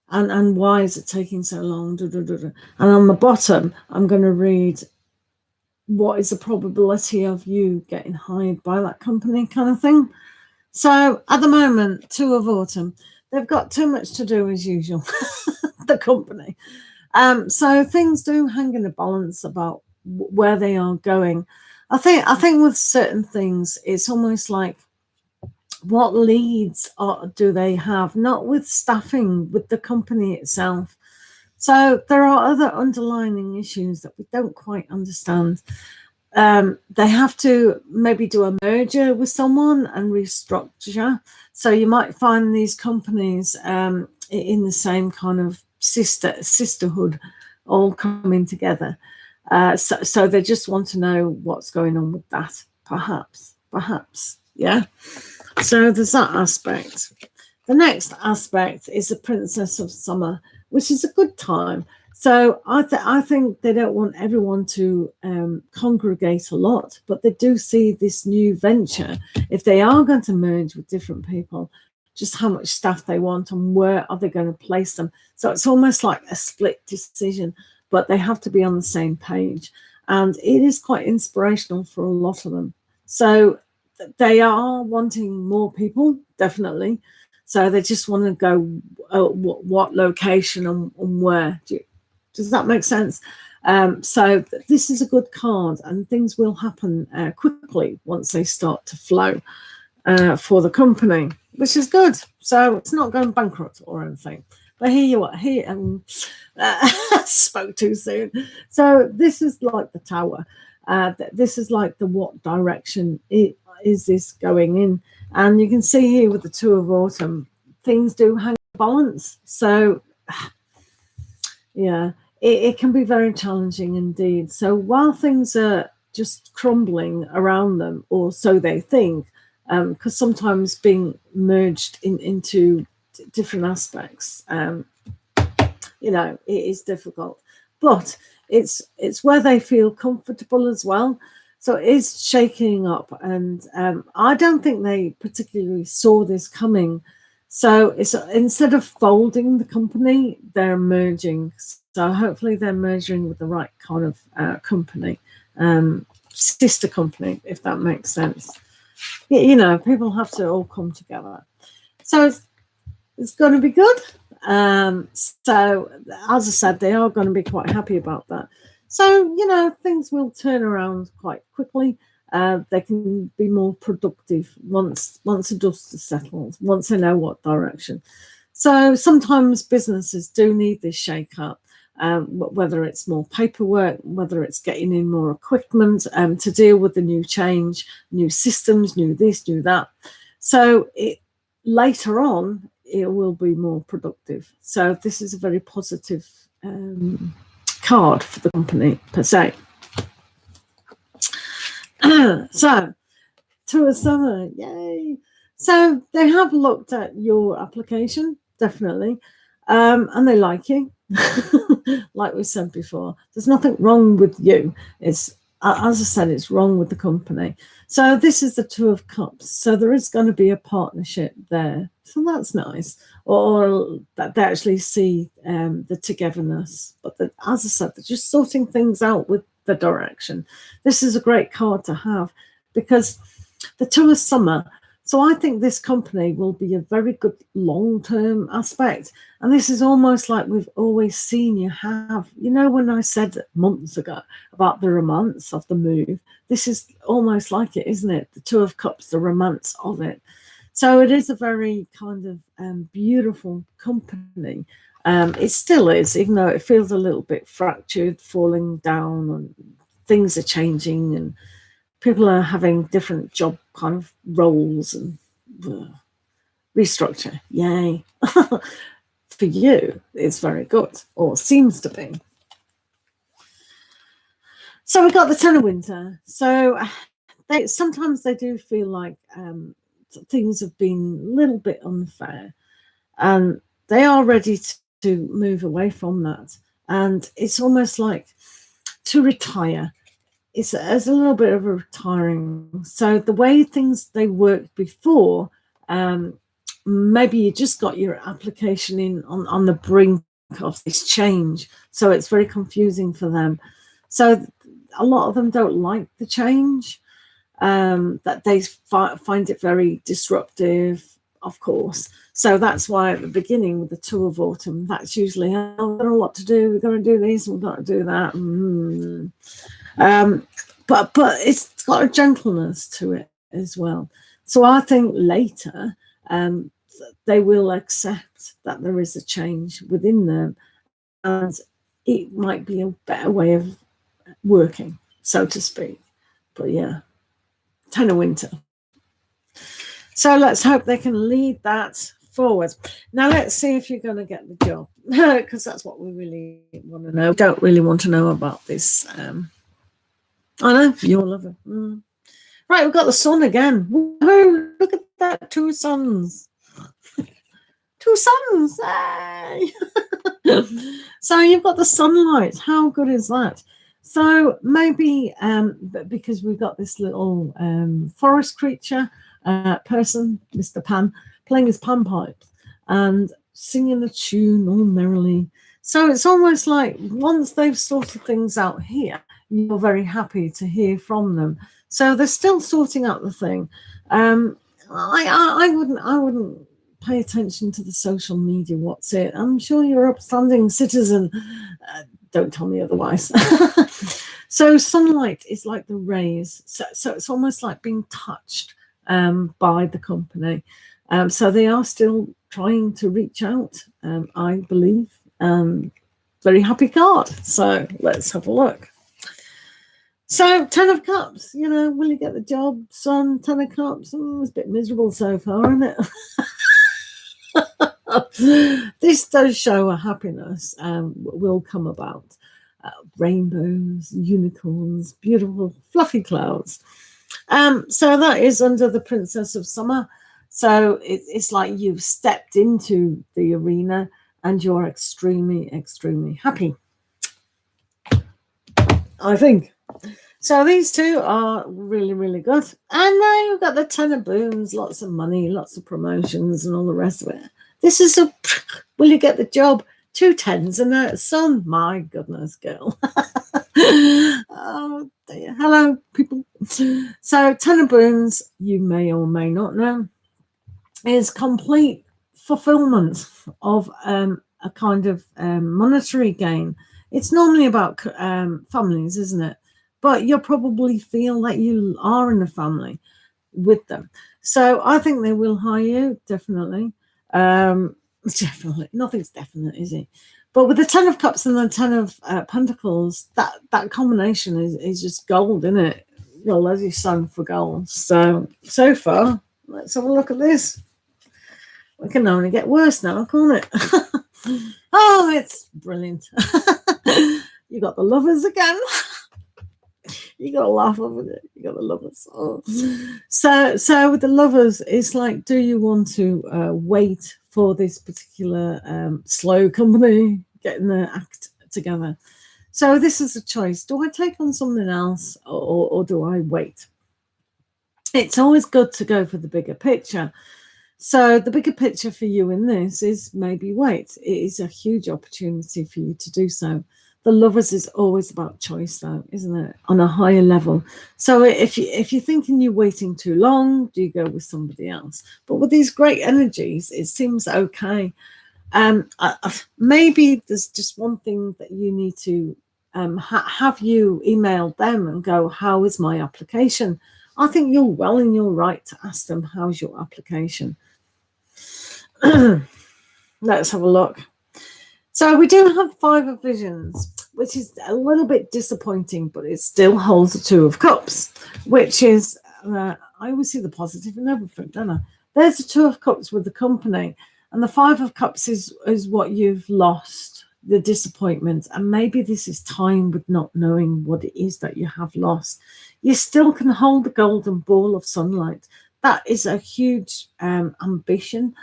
and why is it taking so long? And on the bottom, I'm going to read what is the probability of you getting hired by that company kind of thing. So at the moment, 2 of autumn, they've got too much to do as usual, the company. So things do hang in a balance about where they are going. I think with certain things, it's almost like what leads do they have, not with staffing, with the company itself. So there are other underlying issues that we don't quite understand. They have to maybe do a merger with someone and restructure. So you might find these companies in the same kind of sisterhood, all coming together. So they just want to know what's going on with that, perhaps, yeah. So there's that aspect. The next aspect is the Princess of Summer, which is a good time. So I think they don't want everyone to congregate a lot, but they do see this new venture. If they are going to merge with different people, just how much staff they want and where are they going to place them. So it's almost like a split decision, but they have to be on the same page. And it is quite inspirational for a lot of them. So they are wanting more people, definitely. So they just want to go what location and where. Does that make sense? So this is a good card, and things will happen quickly once they start to flow for the company, which is good. So it's not going bankrupt or anything. But here you are. Here, spoke too soon. So this is like the Tower. This is like the what direction is this going in? And you can see here with the 2 of autumn, things do hang balance. So yeah, it can be very challenging indeed. So while things are just crumbling around them, or so they think, because sometimes being merged into different aspects, it is difficult. But it's where they feel comfortable as well. So it is shaking up, and I don't think they particularly saw this coming. So it's instead of folding the company, they're merging. So hopefully they're merging with the right kind of company, sister company, if that makes sense. People have to all come together. So it's going to be good. So as I said, they are going to be quite happy about that. So, things will turn around quite quickly. They can be more productive once the dust is settled, once they know what direction. So sometimes businesses do need this shake up, whether it's more paperwork, whether it's getting in more equipment to deal with the new change, new systems, new this, new that. So later on, it will be more productive. So this is a very positive card for the company per se. So to a summer, yay! So they have looked at your application, definitely, and they like you. Like we said before, there's nothing wrong with you. It's as I said, it's wrong with the company. So this is the Two of Cups. So there is going to be a partnership there. So that's nice. Or that they actually see the togetherness. But as I said, they're just sorting things out with the direction. This is a great card to have because the Two of Summer. So I think this company will be a very good long-term aspect. And this is almost like we've always seen you have. When I said months ago about the romance of the move, this is almost like it, isn't it? The Two of Cups, the romance of it. So it is a very kind of beautiful company. It still is, even though it feels a little bit fractured, falling down, and things are changing, and people are having different job kind of roles and restructure. Yay. For you, it's very good, or seems to be. So we got the Ten of Winter. So sometimes they do feel like things have been a little bit unfair, and they are ready to move away from that. And it's almost like to retire. It's a little bit of a retiring. So the way they worked before, maybe you just got your application in on the brink of this change. So it's very confusing for them. So a lot of them don't like the change, that they find it very disruptive, of course. So that's why at the beginning with the Two of Autumn, that's usually, we've got a lot to do. We've got to do this, we've got to do that. But it's got a gentleness to it as well. So I think later they will accept that there is a change within them, and it might be a better way of working, so to speak. But yeah, Ten of Winter. So let's hope they can lead that forward. Now let's see if you're going to get the job, because that's what we really want to know. We don't really want to know about this. I know you'll love it. Right, we've got the sun again. Woo-hoo, look at that, two suns. Two suns. Hey. So you've got the sunlight. How good is that? So maybe because we've got this little forest creature person, Mr. Pan, playing his panpipes and singing a tune all merrily. So it's almost like once they've sorted things out here, you're very happy to hear from them. So they're still sorting out the thing. I wouldn't pay attention to the social media. What's it? I'm sure you're an upstanding citizen. Don't tell me otherwise. So sunlight is like the rays. So it's almost like being touched by the company. So they are still trying to reach out, I believe. Very happy card. So let's have a look. So 10 of Cups, will you get the job, son? 10 of Cups, it's a bit miserable so far, isn't it? This does show a happiness will come about. Rainbows, unicorns, beautiful fluffy clouds. So that is under the Princess of Summer. So it's like you've stepped into the arena and you're extremely, extremely happy, I think. So these two are really, really good. And now you've got the Ten of Boons, lots of money, lots of promotions and all the rest of it. This is a, will you get the job? 2 tens and a sun. My goodness, girl. Oh, dear. Hello, people. So Ten of Boons, you may or may not know, is complete fulfillment of a kind of monetary gain. It's normally about families, isn't it? But you'll probably feel that you are in a family with them. So I think they will hire you, definitely. Definitely. Nothing's definite, is it? But with the 10 of Cups and the 10 of Pentacles, that combination is just gold, isn't it? Well, as you sown for gold. So far, let's have a look at this. It can only get worse now, can't it? Oh, it's brilliant. You got the Lovers again. You got to laugh over it. You got the Lovers. Oh. So with the Lovers, it's like, do you want to wait for this particular slow company getting their act together? So this is a choice. Do I take on something else or do I wait? It's always good to go for the bigger picture. So the bigger picture for you in this is maybe wait. It is a huge opportunity for you to do so. The Lovers is always about choice, though, isn't it? On a higher level. So if you're thinking you're waiting too long, do you go with somebody else? But with these great energies, it seems okay. Maybe there's just one thing that you need to have you email them and go, how is my application? I think you're well in your right to ask them, how's your application? Let's have a look. So we do have 5 of Visions, which is a little bit disappointing, but it still holds the 2 of Cups, which is, I always see the positive in everything, don't I? There's the 2 of Cups with the company, and the 5 of Cups is what you've lost, the disappointment, and maybe this is time with not knowing what it is that you have lost. You still can hold the golden ball of sunlight. That is a huge ambition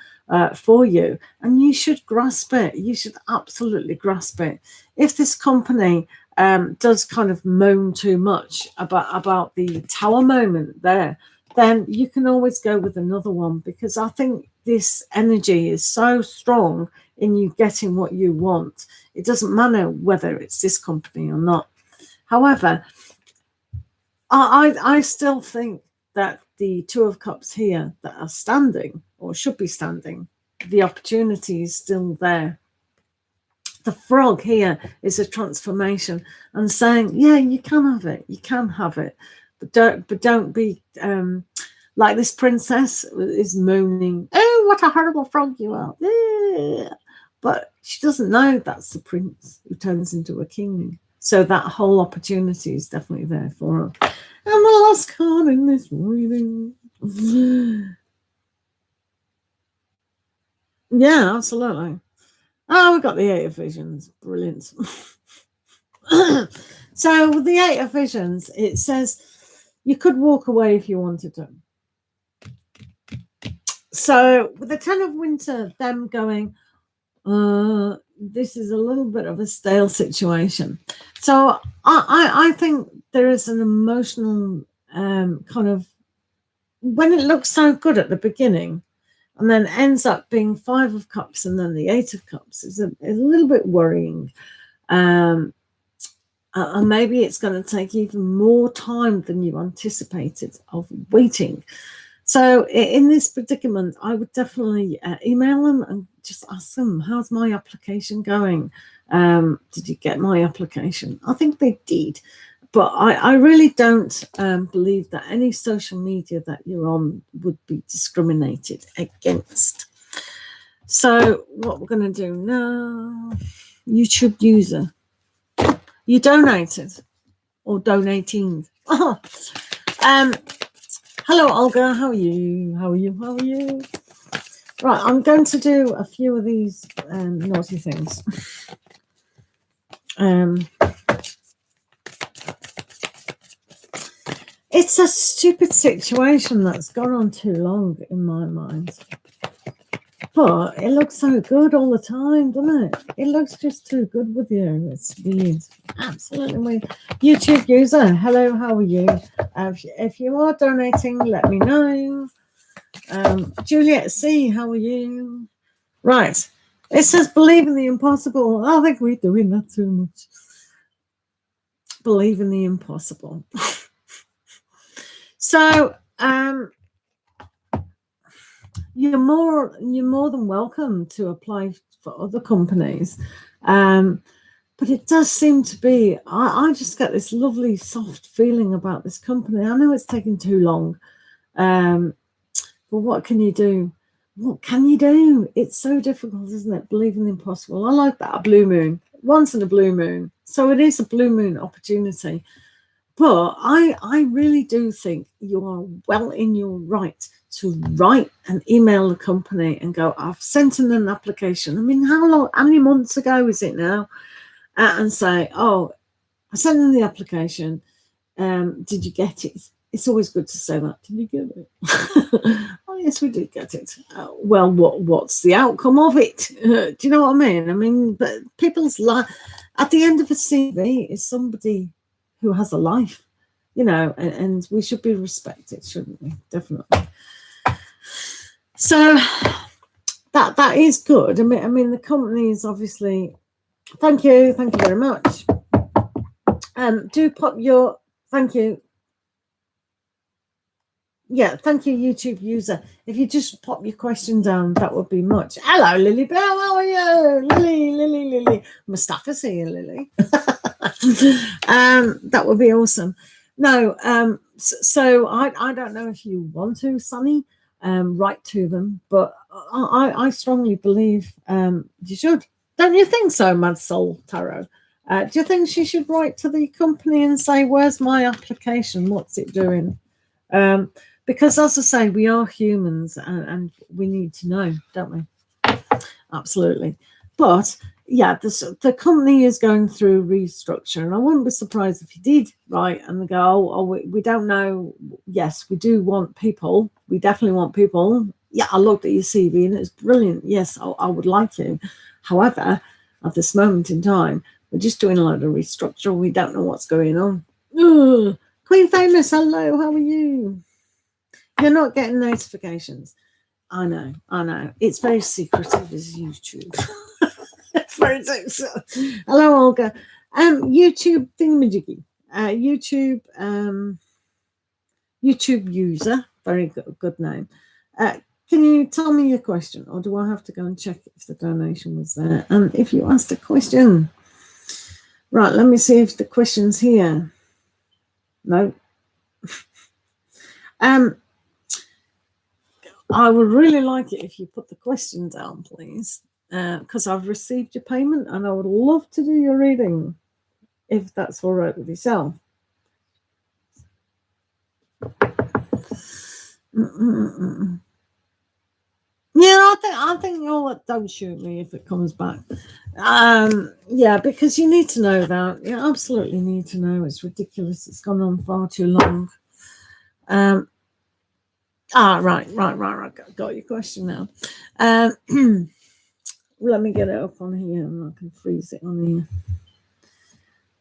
for you, and you should grasp it. You should absolutely grasp it. If this company does kind of moan too much about the tower moment there, then you can always go with another one, because I think this energy is so strong in you getting what you want. It doesn't matter whether it's this company or not. However, I still think that the 2 of Cups here that are standing, or should be standing, the opportunity is still there. The frog here is a transformation and saying, yeah, you can have it. You can have it. But don't be like this princess is moaning, oh, what a horrible frog you are. Yeah. But she doesn't know that's the prince who turns into a king. So that whole opportunity is definitely there for her. And the last card in this reading. Yeah, absolutely. Oh, we got the 8 of Visions. Brilliant. So with the 8 of Visions, it says you could walk away if you wanted to. So with the 10 of Winter, them going, this is a little bit of a stale situation. So I think there is an emotional kind of, when it looks so good at the beginning and then ends up being 5 of Cups and then the 8 of Cups is a little bit worrying. And maybe it's going to take even more time than you anticipated of waiting. So in this predicament, I would definitely email them and just ask them, how's my application going? Did you get my application? I think they did. But I really don't believe that any social media that you're on would be discriminated against. So what we're going to do now, YouTube user, you donated or donating. Oh, hello, Olga. How are you? How are you? How are you? Right, I'm going to do a few of these naughty things. It's a stupid situation that's gone on too long in my mind. But it looks so good all the time, doesn't it? It looks just too good with you. It's weird. Absolutely weird. YouTube user, hello, how are you? If you are donating, let me know. Juliet C, how are you? Right. It says believe in the impossible. I think we're doing that too much. Believe in the impossible. So, you're more than welcome to apply for other companies, but it does seem to be. I just get this lovely soft feeling about this company. I know it's taking too long, but what can you do? What can you do? It's so difficult, isn't it? Believe in the impossible. I like that. A blue moon, once in a blue moon. So it is a blue moon opportunity. But I really do think you are well in your right to write and email the company and go, I've sent in an application. I mean, how many months ago is it now? And say, oh, I sent in the application. Did you get it? It's always good to say that. Did you get it? Oh, yes, we did get it. Well, what's the outcome of it? Do you know what I mean? I mean, but people's life at the end of a CV is somebody who has a life, you know, and we should be respected, shouldn't we? Definitely. So that is good. I mean, the company is obviously. Thank you very much. Do pop your thank you. Yeah, thank you, YouTube user. If you just pop your question down, that would be much. Hello, Lily Bell. How are you, Lily? Mustafa's here, Lily. That would be awesome. No, so I don't know if you want to, Sunny, write to them, but I strongly believe you should. Don't you think so, Mad Soul Tarot? Do you think she should write to the company and say, "Where's my application? What's it doing?" Because, as I say, we are humans and we need to know, don't we? Absolutely. But yeah, the company is going through restructure, and I wouldn't be surprised if you did, right? And they go, oh, we don't know. Yes, we do want people. We definitely want people. Yeah, I looked at your CV and it's brilliant. Yes, I would like you. However, at this moment in time, we're just doing a lot of restructure. We don't know what's going on. Ugh. Queen Famous, hello, how are you? You're not getting notifications. I know. It's very secretive as YouTube. It's very secretive. Hello, Olga. YouTube thingamajiggy. YouTube user. Very good name. Can you tell me your question, or do I have to go and check if the donation was there? And if you asked a question, right? Let me see if the question's here. No. I would really like it if you put the question down, please, because I've received your payment and I would love to do your reading, if that's all right with yourself. Yeah, I think you'll don't shoot me if it comes back. Yeah, because you need to know that. You absolutely need to know. It's ridiculous. It's gone on far too long. Right. Got your question now. Let me get it up on here and I can freeze it on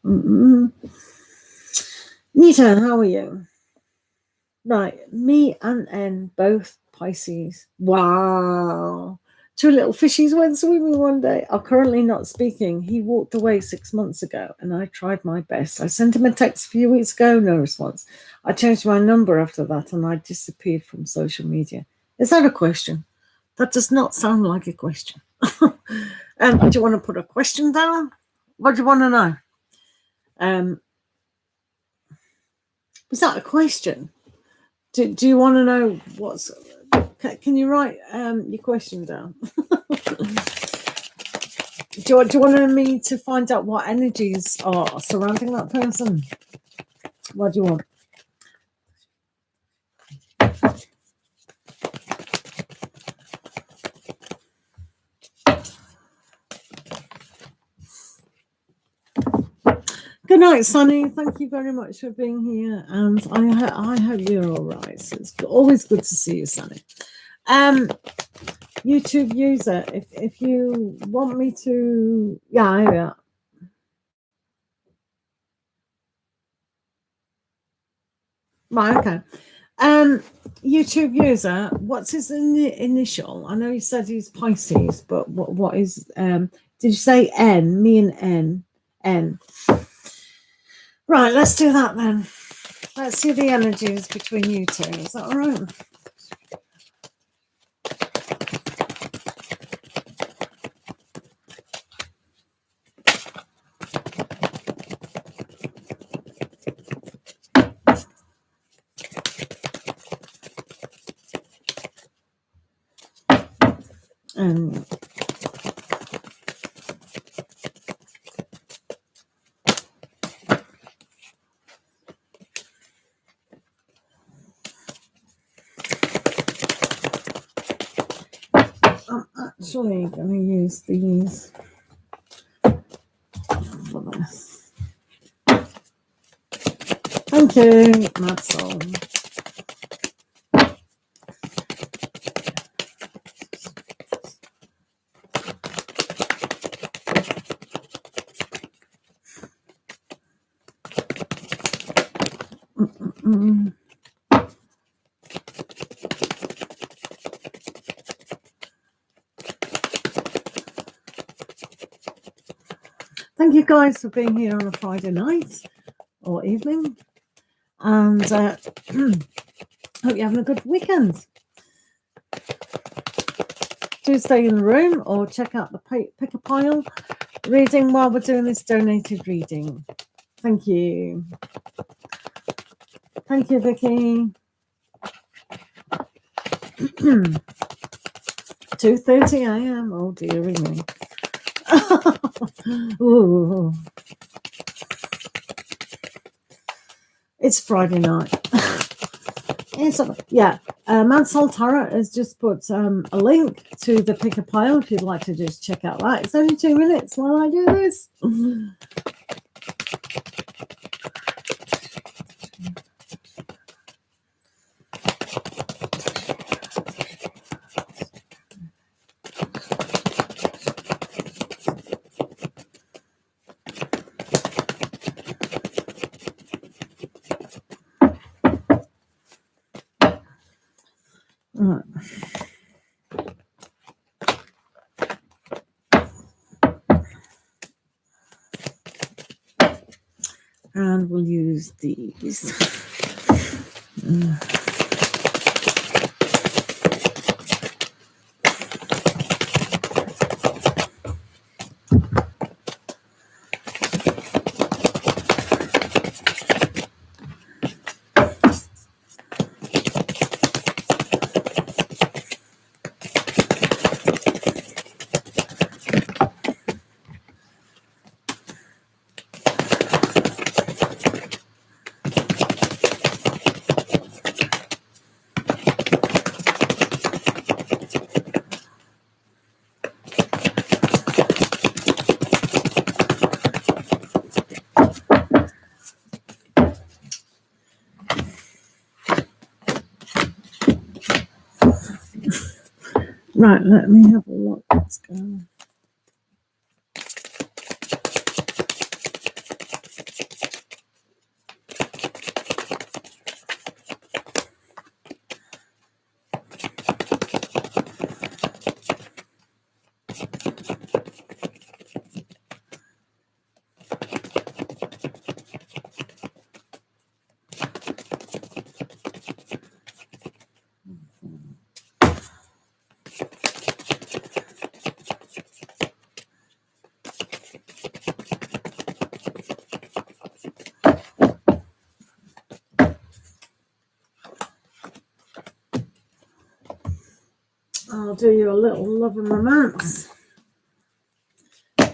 here. Nita, how are you? Right, me and N, both Pisces. Wow. Two little fishies went swimming one day. Are currently not speaking. He walked away 6 months ago and I tried my best. I sent him a text a few weeks ago, no response. I changed my number after that and I disappeared from social media. Is that a question? That does not sound like a question. Do you want to put a question down? What do you want to know? Was that a question? Do you want to know what's... Can you write your question down? Do you want me to find out what energies are surrounding that person? What do you want? Good night, Sunny. Thank you very much for being here, and I hope you're all right. It's always good to see you, Sunny. YouTube user, if you want me to, yeah. Right, okay. YouTube user, what's his initial? I know he said he's Pisces, but what is did you say N? Me and N. Right, let's do that then. Let's see the energies between you two. Is that all right? I'm actually going to use these for this. Thank you, Mad Soul. Thank you guys for being here on a Friday night or evening, and hope you're having a good weekend. Do stay in the room or check out the pickapile reading while we're doing this donated reading. Thank you. Thank you, Vicky. 2:30 a.m. Oh dearie me. Ooh. It's Friday night. Mansell Tarot has just put a link to the pickapile if you'd like to just check out that. It's only 2 minutes while I do this. And we'll use these. Right, let me have a look. Let's go. I'll do you a little love and romance.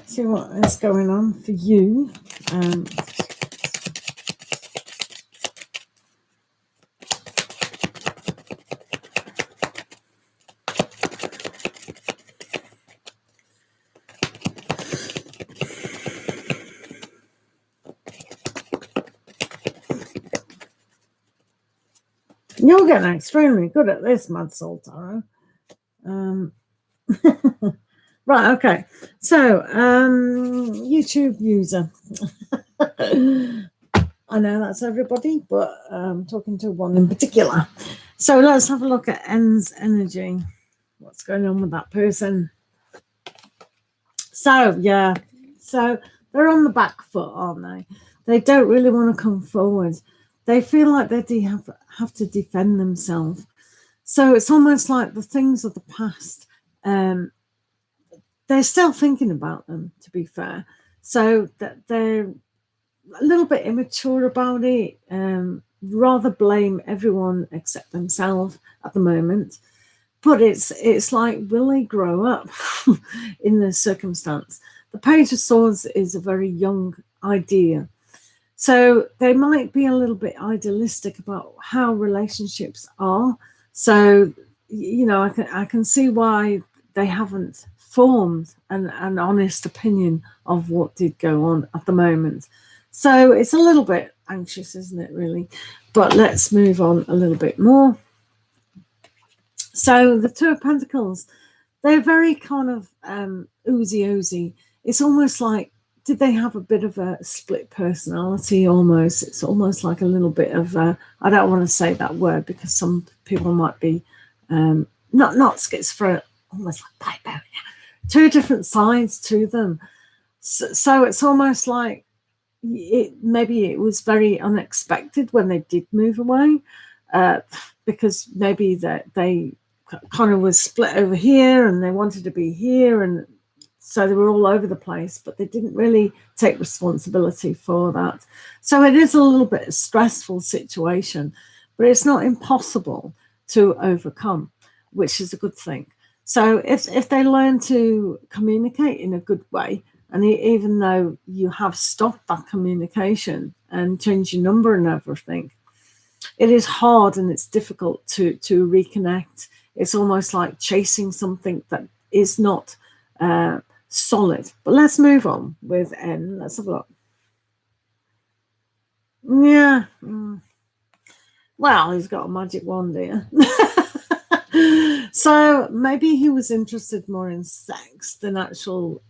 See what is going on for you. You're getting extremely good at this, Mad Soul Tarot. Right, okay. So, YouTube user. I know that's everybody, but I'm talking to one in particular. So let's have a look at N's energy. What's going on with that person? So, yeah. So they're on the back foot, aren't they? They don't really want to come forward. They feel like they have to defend themselves. So it's almost like the things of the past. They're still thinking about them, to be fair. So that they're a little bit immature about it. Rather blame everyone except themselves at the moment. But it's like, will they grow up in this circumstance? The Page of Swords is a very young idea. So they might be a little bit idealistic about how relationships are. So, you know, I can see why they haven't formed an honest opinion of what did go on at the moment. So it's a little bit anxious, isn't it, really? But let's move on a little bit more. So the Two of Pentacles, they're very kind of oozy. It's almost like, did they have a bit of a split personality almost? It's almost like a little bit of, I don't want to say that word because some people might be not schizophrenic, almost like bipolar. Two different sides to them. So it's almost like maybe it was very unexpected when they did move away, because maybe they kind of was split over here and they wanted to be here, and so they were all over the place, but they didn't really take responsibility for that. So it is a little bit of a stressful situation, but it's not impossible to overcome, which is a good thing. So if they learn to communicate in a good way, and even though you have stopped that communication and changed your number and everything, it is hard and it's difficult to reconnect. It's almost like chasing something that is not solid. But let's move on with N. Let's have a look. Yeah. Well, he's got a magic wand here. So maybe he was interested more in sex than actual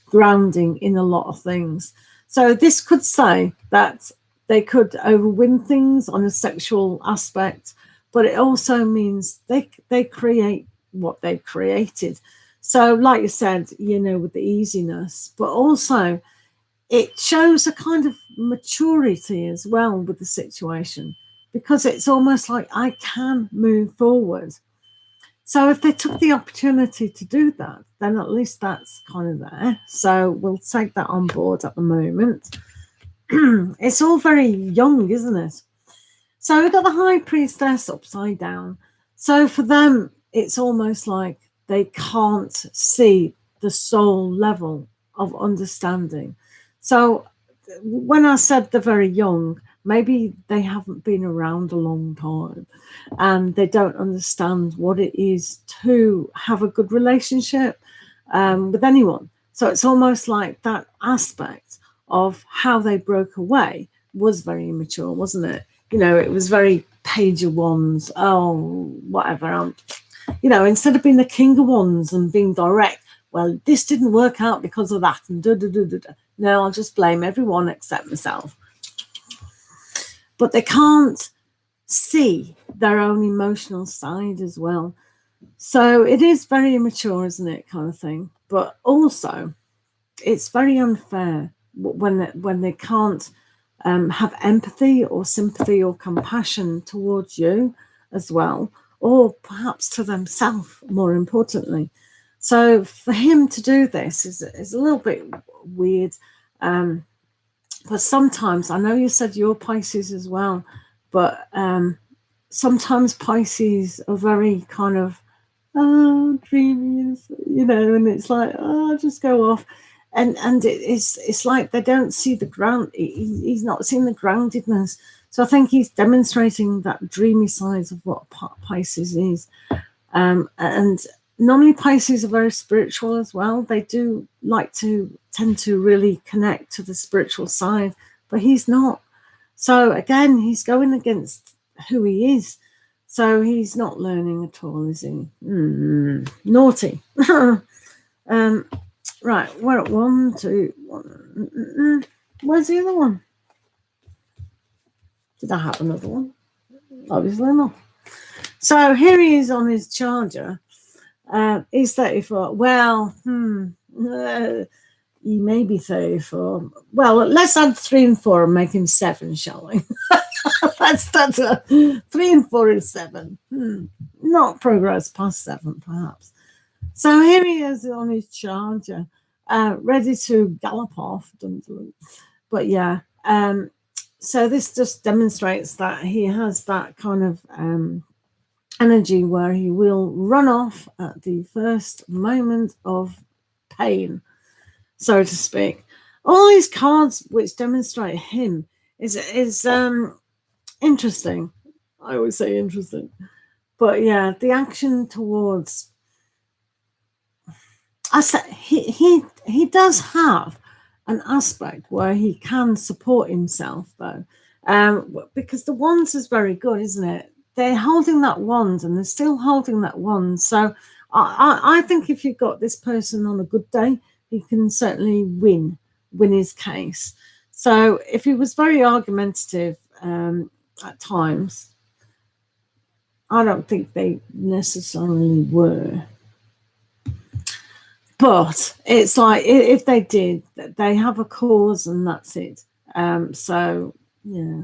grounding in a lot of things. So this could say that they could overwin things on a sexual aspect, but it also means they create what they created. So like you said, you know, with the easiness, but also it shows a kind of maturity as well with the situation, because it's almost like I can move forward. So if they took the opportunity to do that, then at least that's kind of there. So we'll take that on board at the moment. It's all very young, isn't it? So we've got the High Priestess upside down. So for them, it's almost like they can't see the soul level of understanding. So when I said they're very young, maybe they haven't been around a long time and they don't understand what it is to have a good relationship with anyone. So it's almost like that aspect of how they broke away was very immature, wasn't it? You know, it was very Page of Wands. Oh, whatever. You know, instead of being the King of Wands and being direct, well, this didn't work out because of that. And no, I'll just blame everyone except myself. But they can't see their own emotional side as well. So it is very immature, isn't it, kind of thing. But also, it's very unfair when they can't have empathy or sympathy or compassion towards you as well, or perhaps to themselves, more importantly. So for him to do this is a little bit weird. But sometimes, I know you said you're Pisces as well, but sometimes Pisces are very kind of dreamy, you know, and it's like, just go off. And it's like they don't see the ground. He's not seeing the groundedness. So I think he's demonstrating that dreamy side of what Pisces is. And normally Pisces are very spiritual as well. They do like to tend to really connect to the spiritual side, but he's not. So again, he's going against who he is. So he's not learning at all, is he? Naughty. Right, we're at 1, 2, 1. Where's the other one? Did I have another one? Obviously not. So here he is on his charger. He's 34. Well, he may be 34. Well, let's add 3 and 4 and make him 7, shall we? that's 3 and 4 is 7. Not progress past 7, perhaps. So here he is on his charger, ready to gallop off. But yeah, so this just demonstrates that he has that kind of energy where he will run off at the first moment of pain, so to speak. All these cards which demonstrate him is interesting. I always say interesting. But yeah, the action towards... I said he does have an aspect where he can support himself, though, because the wands is very good, isn't it? They're holding that wand and they're still holding that wand. So I think if you've got this person on a good day, he can certainly win his case. So if he was very argumentative at times, I don't think they necessarily were. But it's like, if they did, they have a cause and that's it. So, yeah.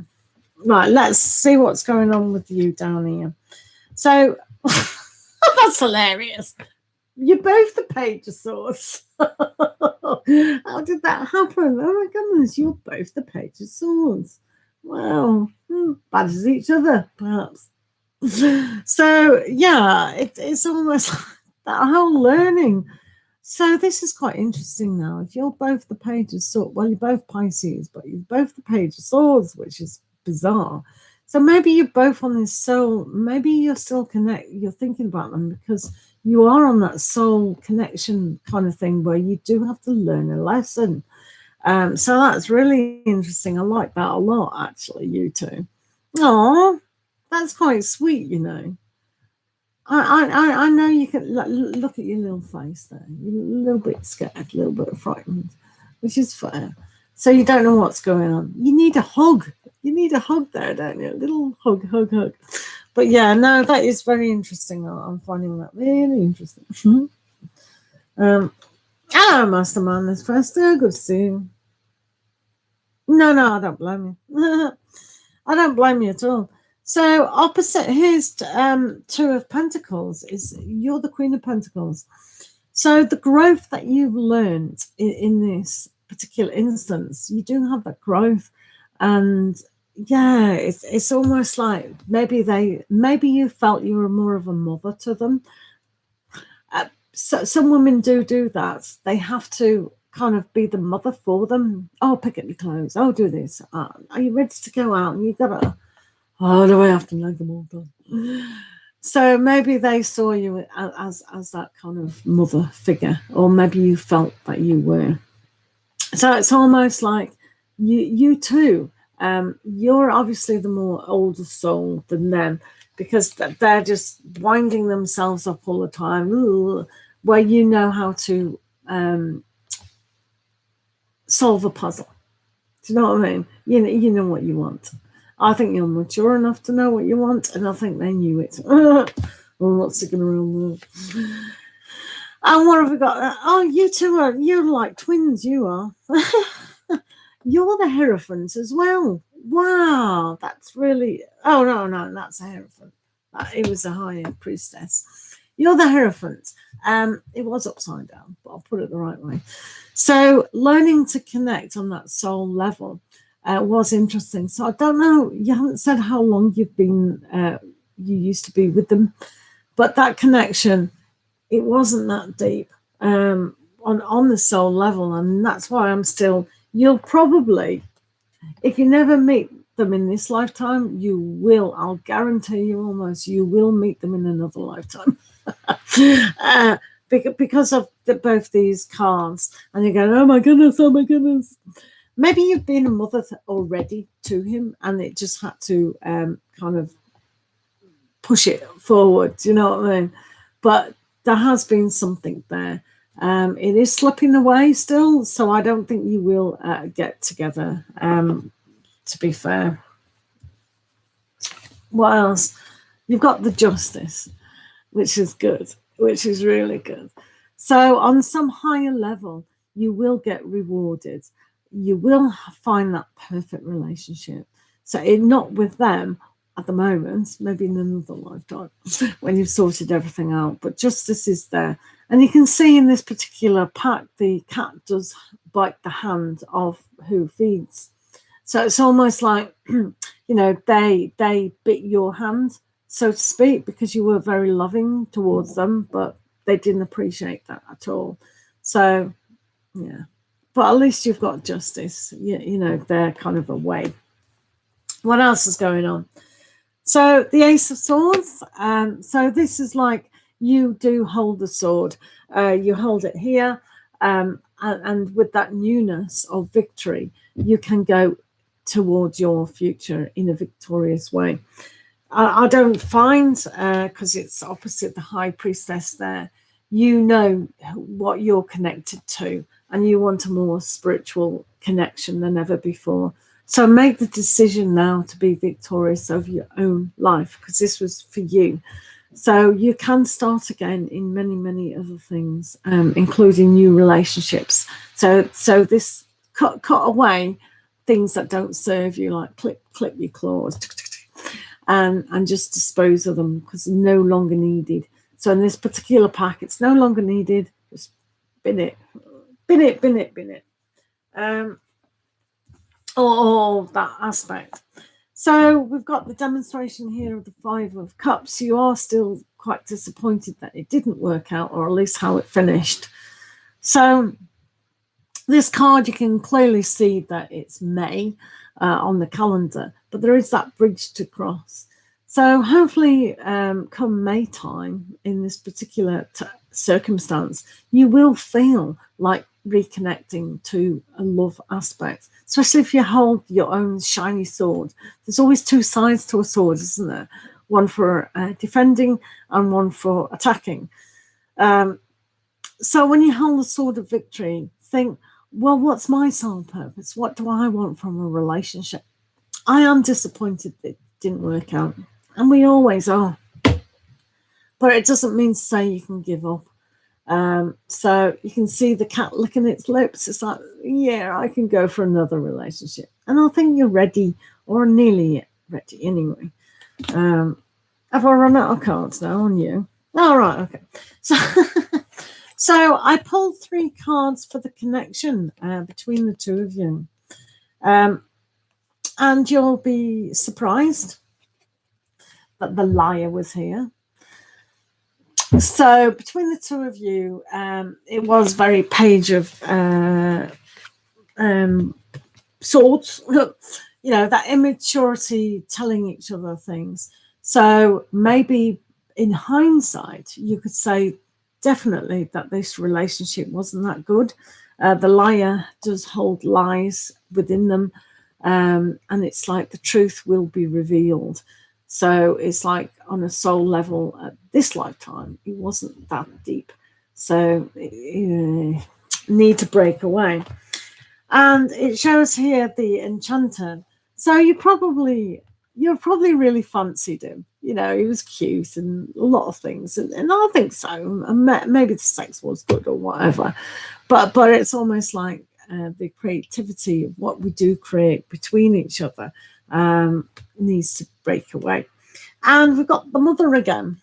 Right, let's see what's going on with you down here. So, that's hilarious. You're both the Page of Swords. How did that happen? Oh my goodness, you're both the Page of Swords. Wow, bad as each other, perhaps. So, yeah, it's almost like that whole learning. So this is quite interesting now. If you're both the Page of Swords, well, you're both Pisces, but you're both the Page of Swords, which is bizarre. So maybe you're both on this soul. Maybe you're still you're thinking about them because you are on that soul connection kind of thing where you do have to learn a lesson. So that's really interesting. I like that a lot, actually, you two. Oh, that's quite sweet, you know. I know you can look at your little face there. You're a little bit scared, a little bit frightened, which is fair. So you don't know what's going on. You need a hug. You need a hug there, don't you? A little hug. But yeah, no, that is very interesting. I'm finding that really interesting. Hello, Mastermind. Miss Fester. Good to see you. No, I don't blame you. I don't blame you at all. So opposite his 2 of Pentacles is you're the Queen of Pentacles. So the growth that you've learned in this particular instance, you do have that growth. And yeah, it's almost like maybe you felt you were more of a mother to them. So some women do that. They have to kind of be the mother for them. Oh, pick up your clothes. Oh, do this. Are you ready to go out? And you gotta... Oh, do I have to make them all done? So maybe they saw you as that kind of mother figure, or maybe you felt that you were. So it's almost like you too. You're obviously the more older soul than them because they're just winding themselves up all the time, where you know how to solve a puzzle. Do you know what I mean? You know what you want. I think you're mature enough to know what you want, and I think they knew it. I'm not sticking around there. And what have we got? Oh, you two you're like twins, you are. You're the Hierophant as well. Wow, that's really... Oh, no, that's a Hierophant. It was a High Priestess. You're the Hierophant. It was upside down, but I'll put it the right way. So learning to connect on that soul level was interesting. So I don't know, you haven't said how long you've been, you used to be with them, but that connection, it wasn't that deep on the soul level. And that's why you'll probably, if you never meet them in this lifetime, you will, I'll guarantee you almost, you will meet them in another lifetime. Because of both these cards. And you go, oh my goodness. Maybe you've been a mother already to him, and it just had to kind of push it forward. Do you know what I mean? But there has been something there. It is slipping away still, so I don't think you will get together, to be fair. What else? You've got the Justice, which is good, which is really good. So on some higher level, you will get rewarded. You will find that perfect relationship. So not with them at the moment, maybe in another lifetime when you've sorted everything out. But justice is there. And you can see in this particular pack, the cat does bite the hand of who feeds. So it's almost like, they bit your hand, so to speak, because you were very loving towards them, but they didn't appreciate that at all. So, yeah. But at least you've got justice. They're kind of away. What else is going on? So the Ace of Swords. So this is like you do hold the sword. You hold it here. And with that newness of victory, you can go towards your future in a victorious way. I don't find, because it's opposite the High Priestess there, you know what you're connected to, and you want a more spiritual connection than ever before. So make the decision now to be victorious over your own life, because this was for you. So you can start again in many, many other things, including new relationships. So this cut away things that don't serve you, like clip your claws, and just dispose of them because they're no longer needed. So in this particular pack, it's no longer needed. Just bin it. All that aspect. So we've got the demonstration here of the Five of Cups. You are still quite disappointed that it didn't work out, or at least how it finished. So this card, you can clearly see that it's May on the calendar, but there is that bridge to cross. So hopefully come May time in this particular circumstance, you will feel like reconnecting to a love aspect, especially if you hold your own shiny sword. There's always two sides to a sword, isn't there? One for defending and one for attacking. So when you hold the sword of victory, think, well, what's my soul purpose? What do I want from a relationship? I am disappointed that it didn't work out, and we always are. But it doesn't mean to say you can give up. So you can see the cat licking its lips. It's like, yeah, I can go for another relationship. And I think you're ready, or nearly ready anyway. Have I run out of cards now on you? All right, okay. So I pulled 3 cards for the connection between the two of you. And you'll be surprised that the liar was here. So between the two of you, it was very Page of Swords, that immaturity, telling each other things. So maybe in hindsight, you could say definitely that this relationship wasn't that good. The liar does hold lies within them, and it's like the truth will be revealed. So it's like on a soul level at this lifetime, it wasn't that deep. So you need to break away. And it shows here the Enchanter. So you probably really fancied him. He was cute and a lot of things. And I think so. And maybe the sex was good or whatever. But it's almost like the creativity of what we do create between each other needs to break away. And we've got the Mother again.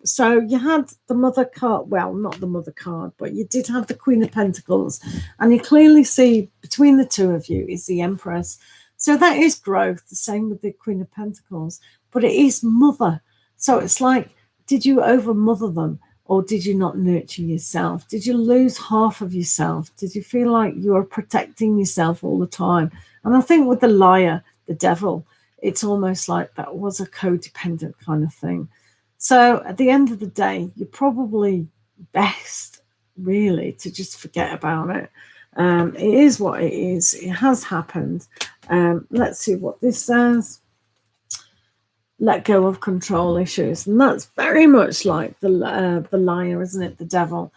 So you had the Mother card, well, not the Mother card, but you did have the Queen of Pentacles. And you clearly see between the two of you is the Empress. So that is growth, the same with the Queen of Pentacles. But it is mother. So it's like, did you over-mother them? Or did you not nurture yourself? Did you lose half of yourself? Did you feel like you were protecting yourself all the time? And I think with the liar, the devil, it's almost like that was a codependent kind of thing. So at the end of the day, you're probably best really to just forget about it. It is what it is. It has happened. Let's see what this says. let go of control issues. And that's very much like the liar, isn't it? The devil.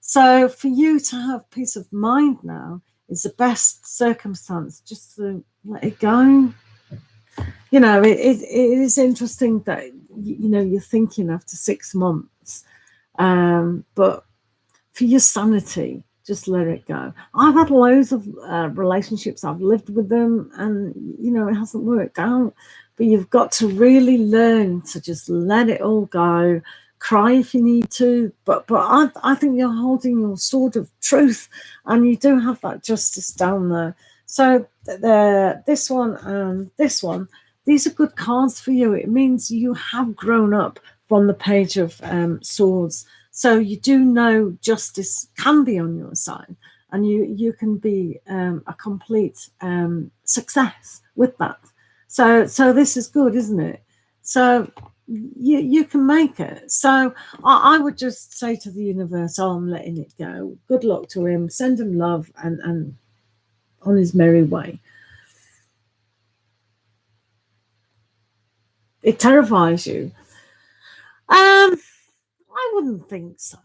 So for you to have peace of mind now is the best circumstance, just to let it go. You know, it is interesting that, you know, you're thinking after 6 months, but for your sanity, just let it go. I've had loads of relationships, I've lived with them, and, you know, it hasn't worked out. But you've got to really learn to just let it all go. Cry if you need to, but I think you're holding your sword of truth, and you do have that justice down there. So this one and this one, these are good cards for you. It means you have grown up from the Page of Swords. So you do know justice can be on your side, and you can be a complete success with that. So this is good, isn't it? So you can make it. So I would just say to the universe, oh, I'm letting it go. Good luck to him. Send him love and on his merry way. It terrifies you. I wouldn't think so.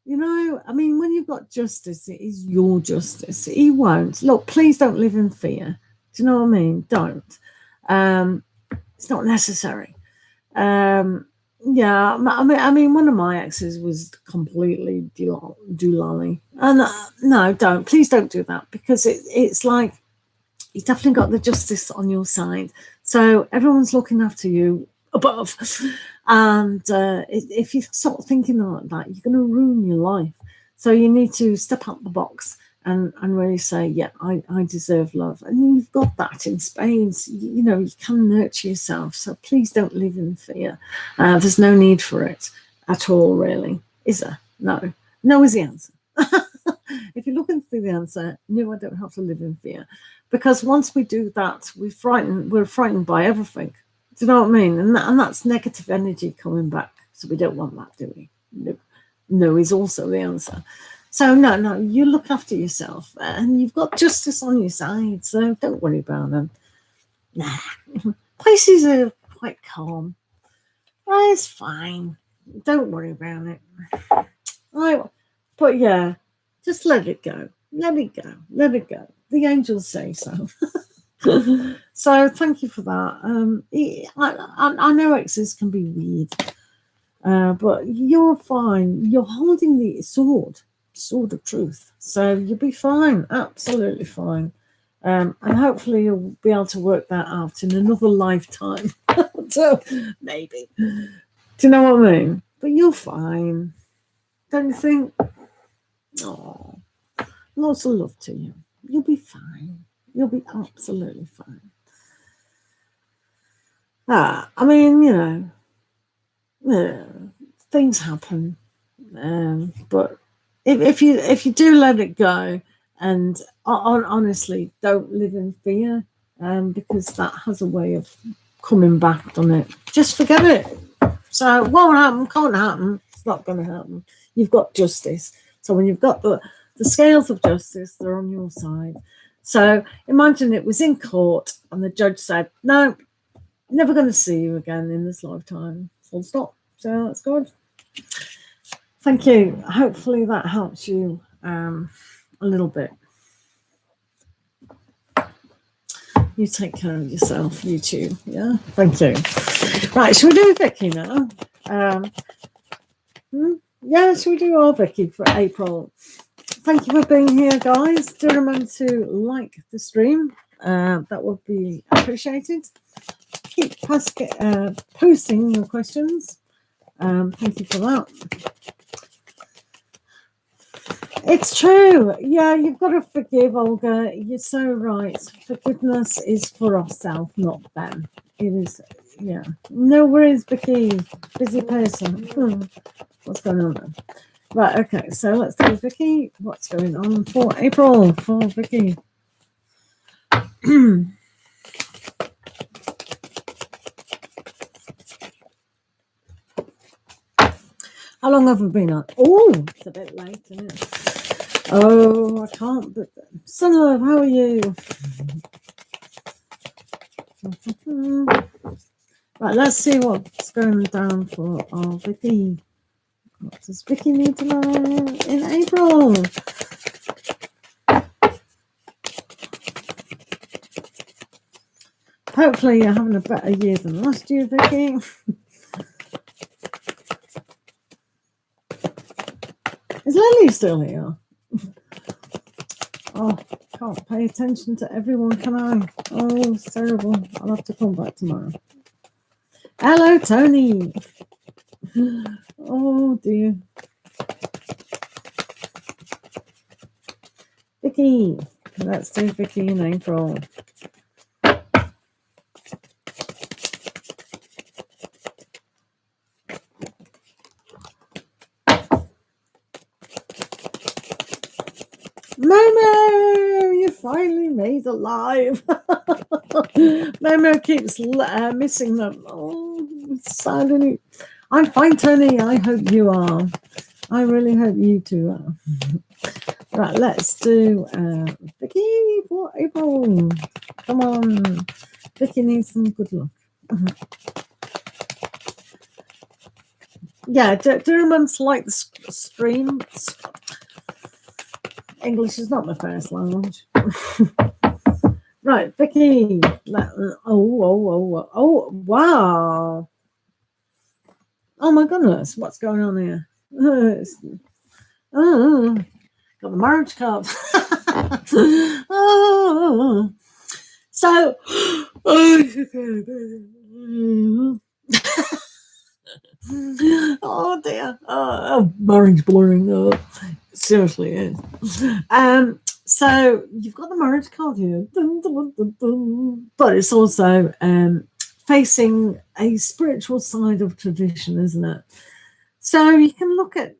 You know, I mean, when you've got justice, it is your justice. He won't. Look, please don't live in fear. Do you know what I mean? Don't. It's not necessary. Yeah, I mean, one of my exes was completely doolally. And no, don't. Please don't do that, because it's like you've definitely got the justice on your side. So everyone's looking after you above. And if you start thinking like that, you're going to ruin your life. So you need to step out the box and really say, yeah, I deserve love. And you've got that in spades. You know, you can nurture yourself. So please don't live in fear. There's no need for it at all, really. Is there? No. No is the answer. If you're looking for the answer, no, I don't have to live in fear. Because once we do that, we're frightened by everything. Do you know what I mean? And that's negative energy coming back. So we don't want that, do we? No. No is also the answer. So no, you look after yourself, and you've got justice on your side. So don't worry about them. Nah, Pisces are quite calm. Oh, it's fine. Don't worry about it. But yeah, just let it go. Let it go. Let it go. The angels say so. So thank you for that. I know exes can be weird, but you're fine. You're holding the sword of truth, so you'll be fine, absolutely fine. And hopefully you'll be able to work that out in another lifetime. So maybe, do you know what I mean? But you're fine, don't you think? Oh, lots of love to you. You'll be fine. You'll be absolutely fine. I mean, you know, things happen, but if you do let it go, and honestly, don't live in fear, because that has a way of coming back, doesn't it? Just forget it. So it won't happen, can't happen. It's not going to happen. You've got justice. So when you've got the scales of justice, they're on your side. So imagine it was in court and the judge said, no, never going to see you again in this lifetime. Full stop. So that's good. Thank you. Hopefully that helps you a little bit. You take care of yourself, you too. Yeah, thank you. Right, shall we do Vicky now? Yeah, shall we do our Vicky for April? Thank you for being here, guys. Do remember to like the stream. That would be appreciated. Keep posting your questions. Thank you for that. It's true. Yeah, you've got to forgive, Olga. You're so right. Forgiveness is for ourselves, not them. It is, yeah. No worries, Vicky. Busy person. What's going on there? Right, okay. So let's do Vicky. What's going on for April for Vicky? How long have we been on? Oh, it's a bit late, isn't it? Oh, I can't. But Sunlove, how are you? Right, let's see what's going down for our Vicky. What does Vicky need to know in April? Hopefully you're having a better year than last year, Vicky. Is Lily still here? Oh, can't pay attention to everyone, can I? Oh, it's terrible. I'll have to come back tomorrow. Hello, Tony. Oh, dear. Vicky. Let's do Vicky in April. Momo, you finally made it live. Momo keeps missing them. Oh, it's sad, isn't it? I'm fine, Tony. I hope you are. I really hope you two are. Right, let's do Vicky for April. Come on. Vicky needs some good luck. Yeah, do remember to like the stream. English is not my first language. Right, Vicky. Oh, wow. Oh my goodness, what's going on here? Got the marriage card. Oh. So, oh dear, marriage blurring. Seriously is. So you've got the marriage card here, but it's also facing a spiritual side of tradition, isn't it? So you can look at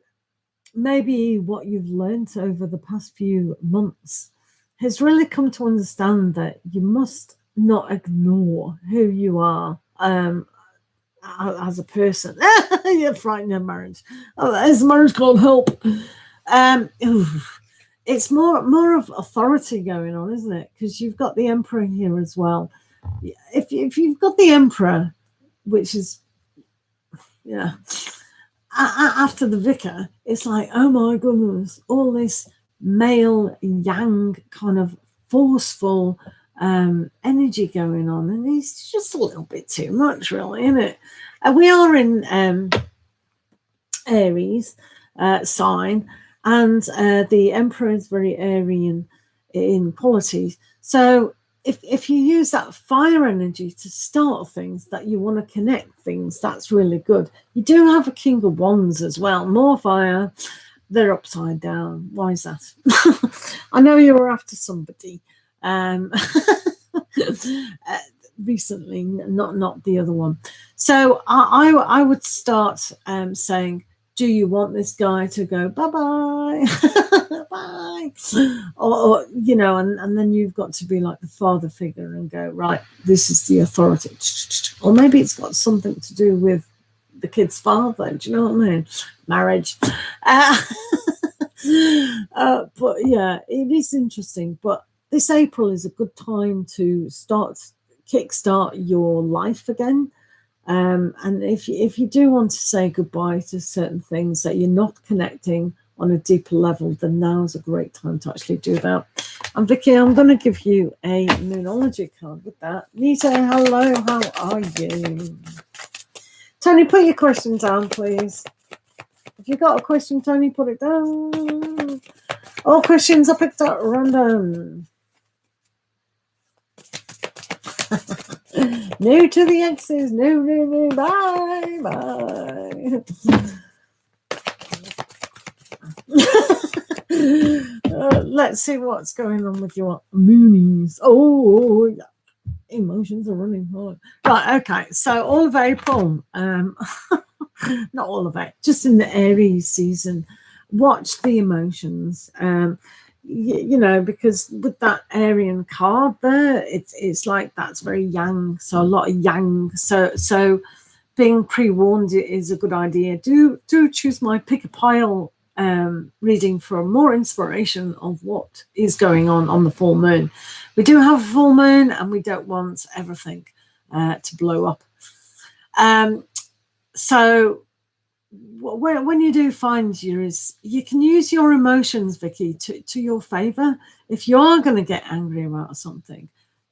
maybe what you've learned over the past few months has really come to understand that you must not ignore who you are as a person. You're frightened of marriage. Oh, there's marriage called help. It's more of authority going on, isn't it? Because you've got the emperor here as well. If you've got the emperor, which is after the vicar, it's like, oh my goodness, all this male yang kind of forceful energy going on, and it's just a little bit too much, really, isn't it? We are in Aries sign, and the emperor is very airy in qualities. So if you use that fire energy to start things, that you want to connect things, that's really good. You do have a king of wands as well, more fire. They're upside down. Why is that? I know you were after somebody recently, not the other one. So I would start saying, do you want this guy to go bye-bye? Bye. Or and then you've got to be like the father figure and go, right, this is the authority. Or maybe it's got something to do with the kid's father. Do you know what I mean? Marriage. But yeah, it is interesting. But this April is a good time to kickstart your life again. And if you do want to say goodbye to certain things that you're not connecting on a deeper level, then now is a great time to actually do that. And Vicky, I'm going to give you a Moonology card with that. Nita, hello, how are you? Tony, put your question down, please. If you got a question, Tony, put it down. All questions are picked up random. No to the X's. No. Bye. Let's see what's going on with your moonies. Oh, yeah. Emotions are running hard. Right, okay. So all of April, not all of it, just in the Aries season, watch the emotions. Because with that Aryan card there, it's like that's very yang, so a lot of yang. So being pre-warned is a good idea. Do choose my pickapile reading for more inspiration of what is going on the full moon. We do have a full moon, and we don't want everything to blow up. So when you do find you can use your emotions, Vicky, to your favor. If you are going to get angry about something,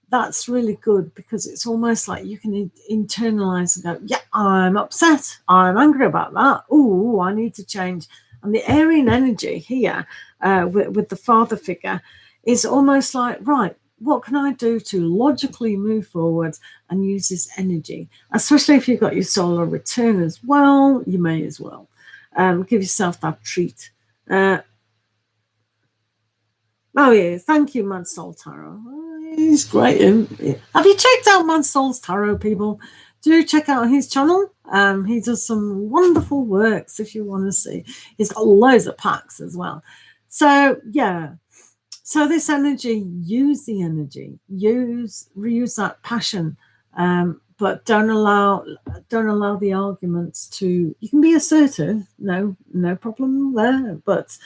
that's really good, because it's almost like you can internalize and go, yeah, I'm upset, I'm angry about that, oh, I need to change. And the Aryan energy here with the father figure is almost like, right, what can I do to logically move forward and use this energy? Especially if you've got your solar return as well, you may as well give yourself that treat. Oh yeah, thank you, Mad Soul Tarot. He's great. Have you checked out Mad Soul's Tarot, people? Do check out his channel. He does some wonderful works if you want to see. He's got loads of packs as well. So yeah. So this energy, use the energy, reuse that passion, but don't allow the arguments to. You can be assertive, no problem there, but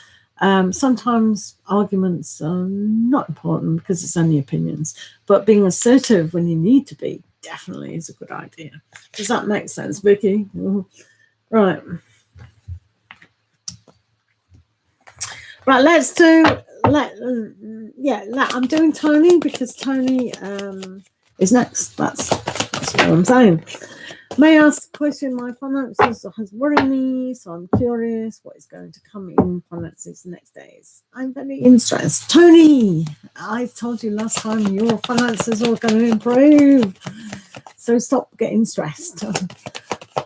sometimes arguments are not important because it's only opinions. But being assertive when you need to be definitely is a good idea. Does that make sense, Vicky? Right. Right, let's do. I'm doing Tony because Tony is next. That's what I'm saying. May I ask a question? My finances has worried me, so I'm curious what is going to come in finances the next days. I'm very interested. Tony, I told you last time your finances are going to improve, so stop getting stressed.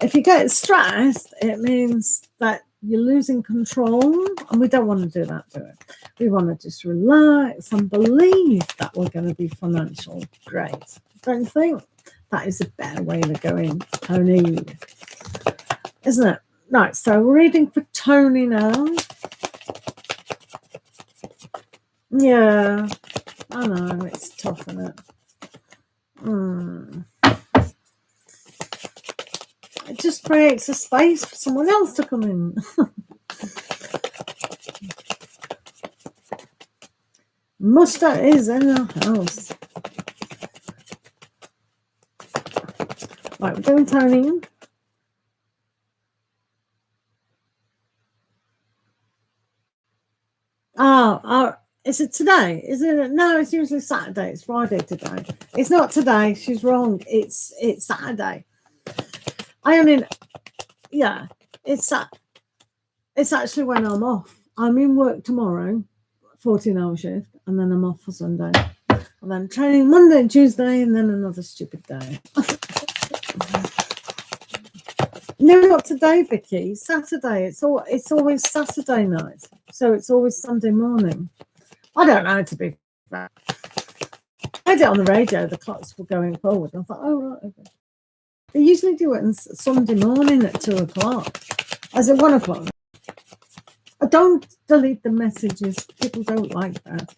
If you get stressed, it means that you're losing control, and we don't want to do that to it. We want to just relax and believe that we're going to be financial great. Don't you think? That is a better way to go in, Tony, isn't it? Right, so we're reading for Tony now. Yeah, I know, it's tough, isn't it? It just creates a space for someone else to come in. Musta is in the house. Right, we're doing Tony. Is it today? Is it? No, it's usually Saturday. It's Friday today. It's not today. She's wrong. It's Saturday. It's actually when I'm off. I'm in work tomorrow, 14-hour shift, and then I'm off for Sunday. And then training Monday and Tuesday, and then another stupid day. No, not today, Vicky. Saturday. It's always Saturday night. So it's always Sunday morning. I don't know, to be fair. I heard it on the radio, the clocks were going forward. I thought, oh, right, okay. They usually do it on Sunday morning at 2 o'clock. As at 1 o'clock. I don't delete the messages. People don't like that.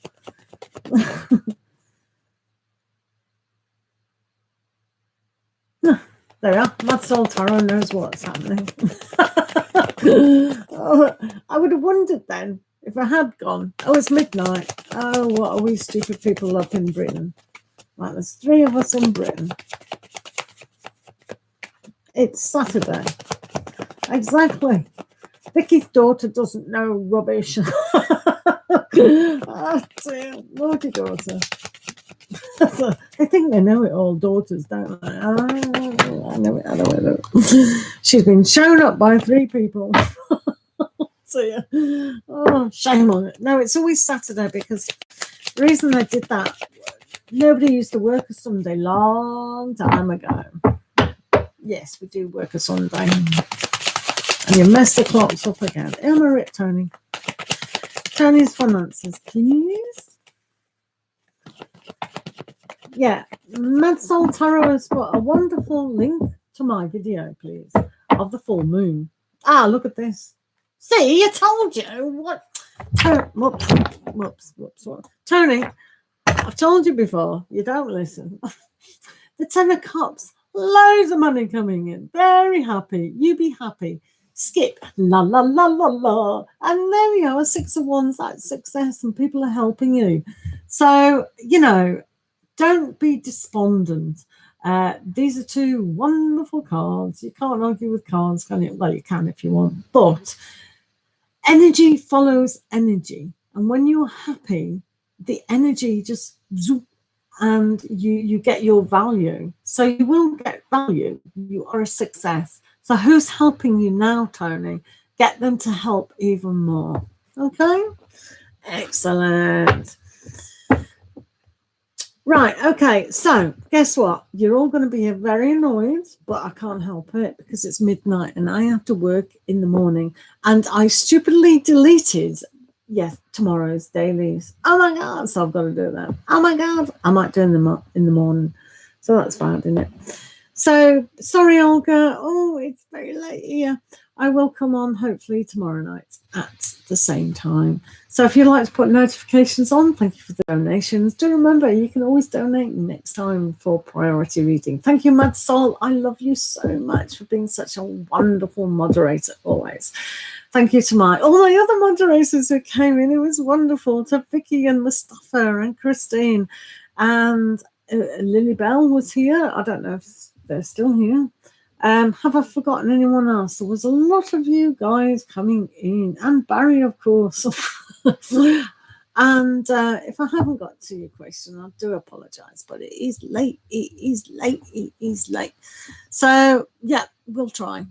There we are. Mad Soul Tarot knows what's happening. I would have wondered then if I had gone. Oh, it's midnight. Oh, what are we stupid people up in Britain? Right, there's 3 of us in Britain. It's Saturday. Exactly. Vicky's daughter doesn't know rubbish. Oh, dear. Naughty daughter. I think they know it all, daughters, don't they? I know it. She's been shown up by 3 people. Oh, shame on it. No, it's always Saturday, because the reason they did that, nobody used to work a Sunday long time ago. Yes, we do work a Sunday. And you mess the clocks up again. Am I right, Tony? Tony's finances, please. Yeah, Mad Soul Tarot has got a wonderful link to my video, please, of the full moon. Ah, look at this. See, I told you. What? Whoops. Tony, I've told you before. You don't listen. The 10 of Cups. Loads of money coming in. Very happy. You be happy. Skip. La, la, la, la, la. And there we go. A 6 of Wands. That's success, and people are helping you. So, don't be despondent. These are two wonderful cards. You can't argue with cards, can you? Well, you can if you want, but energy follows energy. And when you're happy, the energy just zoop, and you get your value. So you will get value. You are a success. So who's helping you now, Tony? Get them to help even more. Okay? Excellent. Right, okay, so guess what? You're all going to be very annoyed, but I can't help it because it's midnight and I have to work in the morning. And I stupidly deleted, tomorrow's dailies. Oh my God, so I've got to do that. Oh my God, I might do them in the morning. So that's bad, isn't it? So, sorry, Olga. Oh, it's very late here. I will come on hopefully tomorrow night at the same time. So if you'd like to put notifications on, thank you for the donations. Do remember, you can always donate next time for priority reading. Thank you, Mad Soul. I love you so much for being such a wonderful moderator always. Thank you to all my other moderators who came in. It was wonderful. To Vicky and Mustafa and Christine. And Lily Bell was here. I don't know if they're still here. Have I forgotten anyone else? There was a lot of you guys coming in, and Barry, of course. And if I haven't got to your question, I do apologize, but it is late. It is late. It is late. So yeah, we'll try.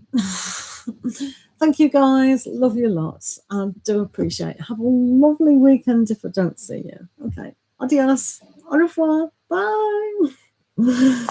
Thank you guys. Love you lots. I do appreciate it. Have a lovely weekend if I don't see you. Okay. Adios. Au revoir. Bye.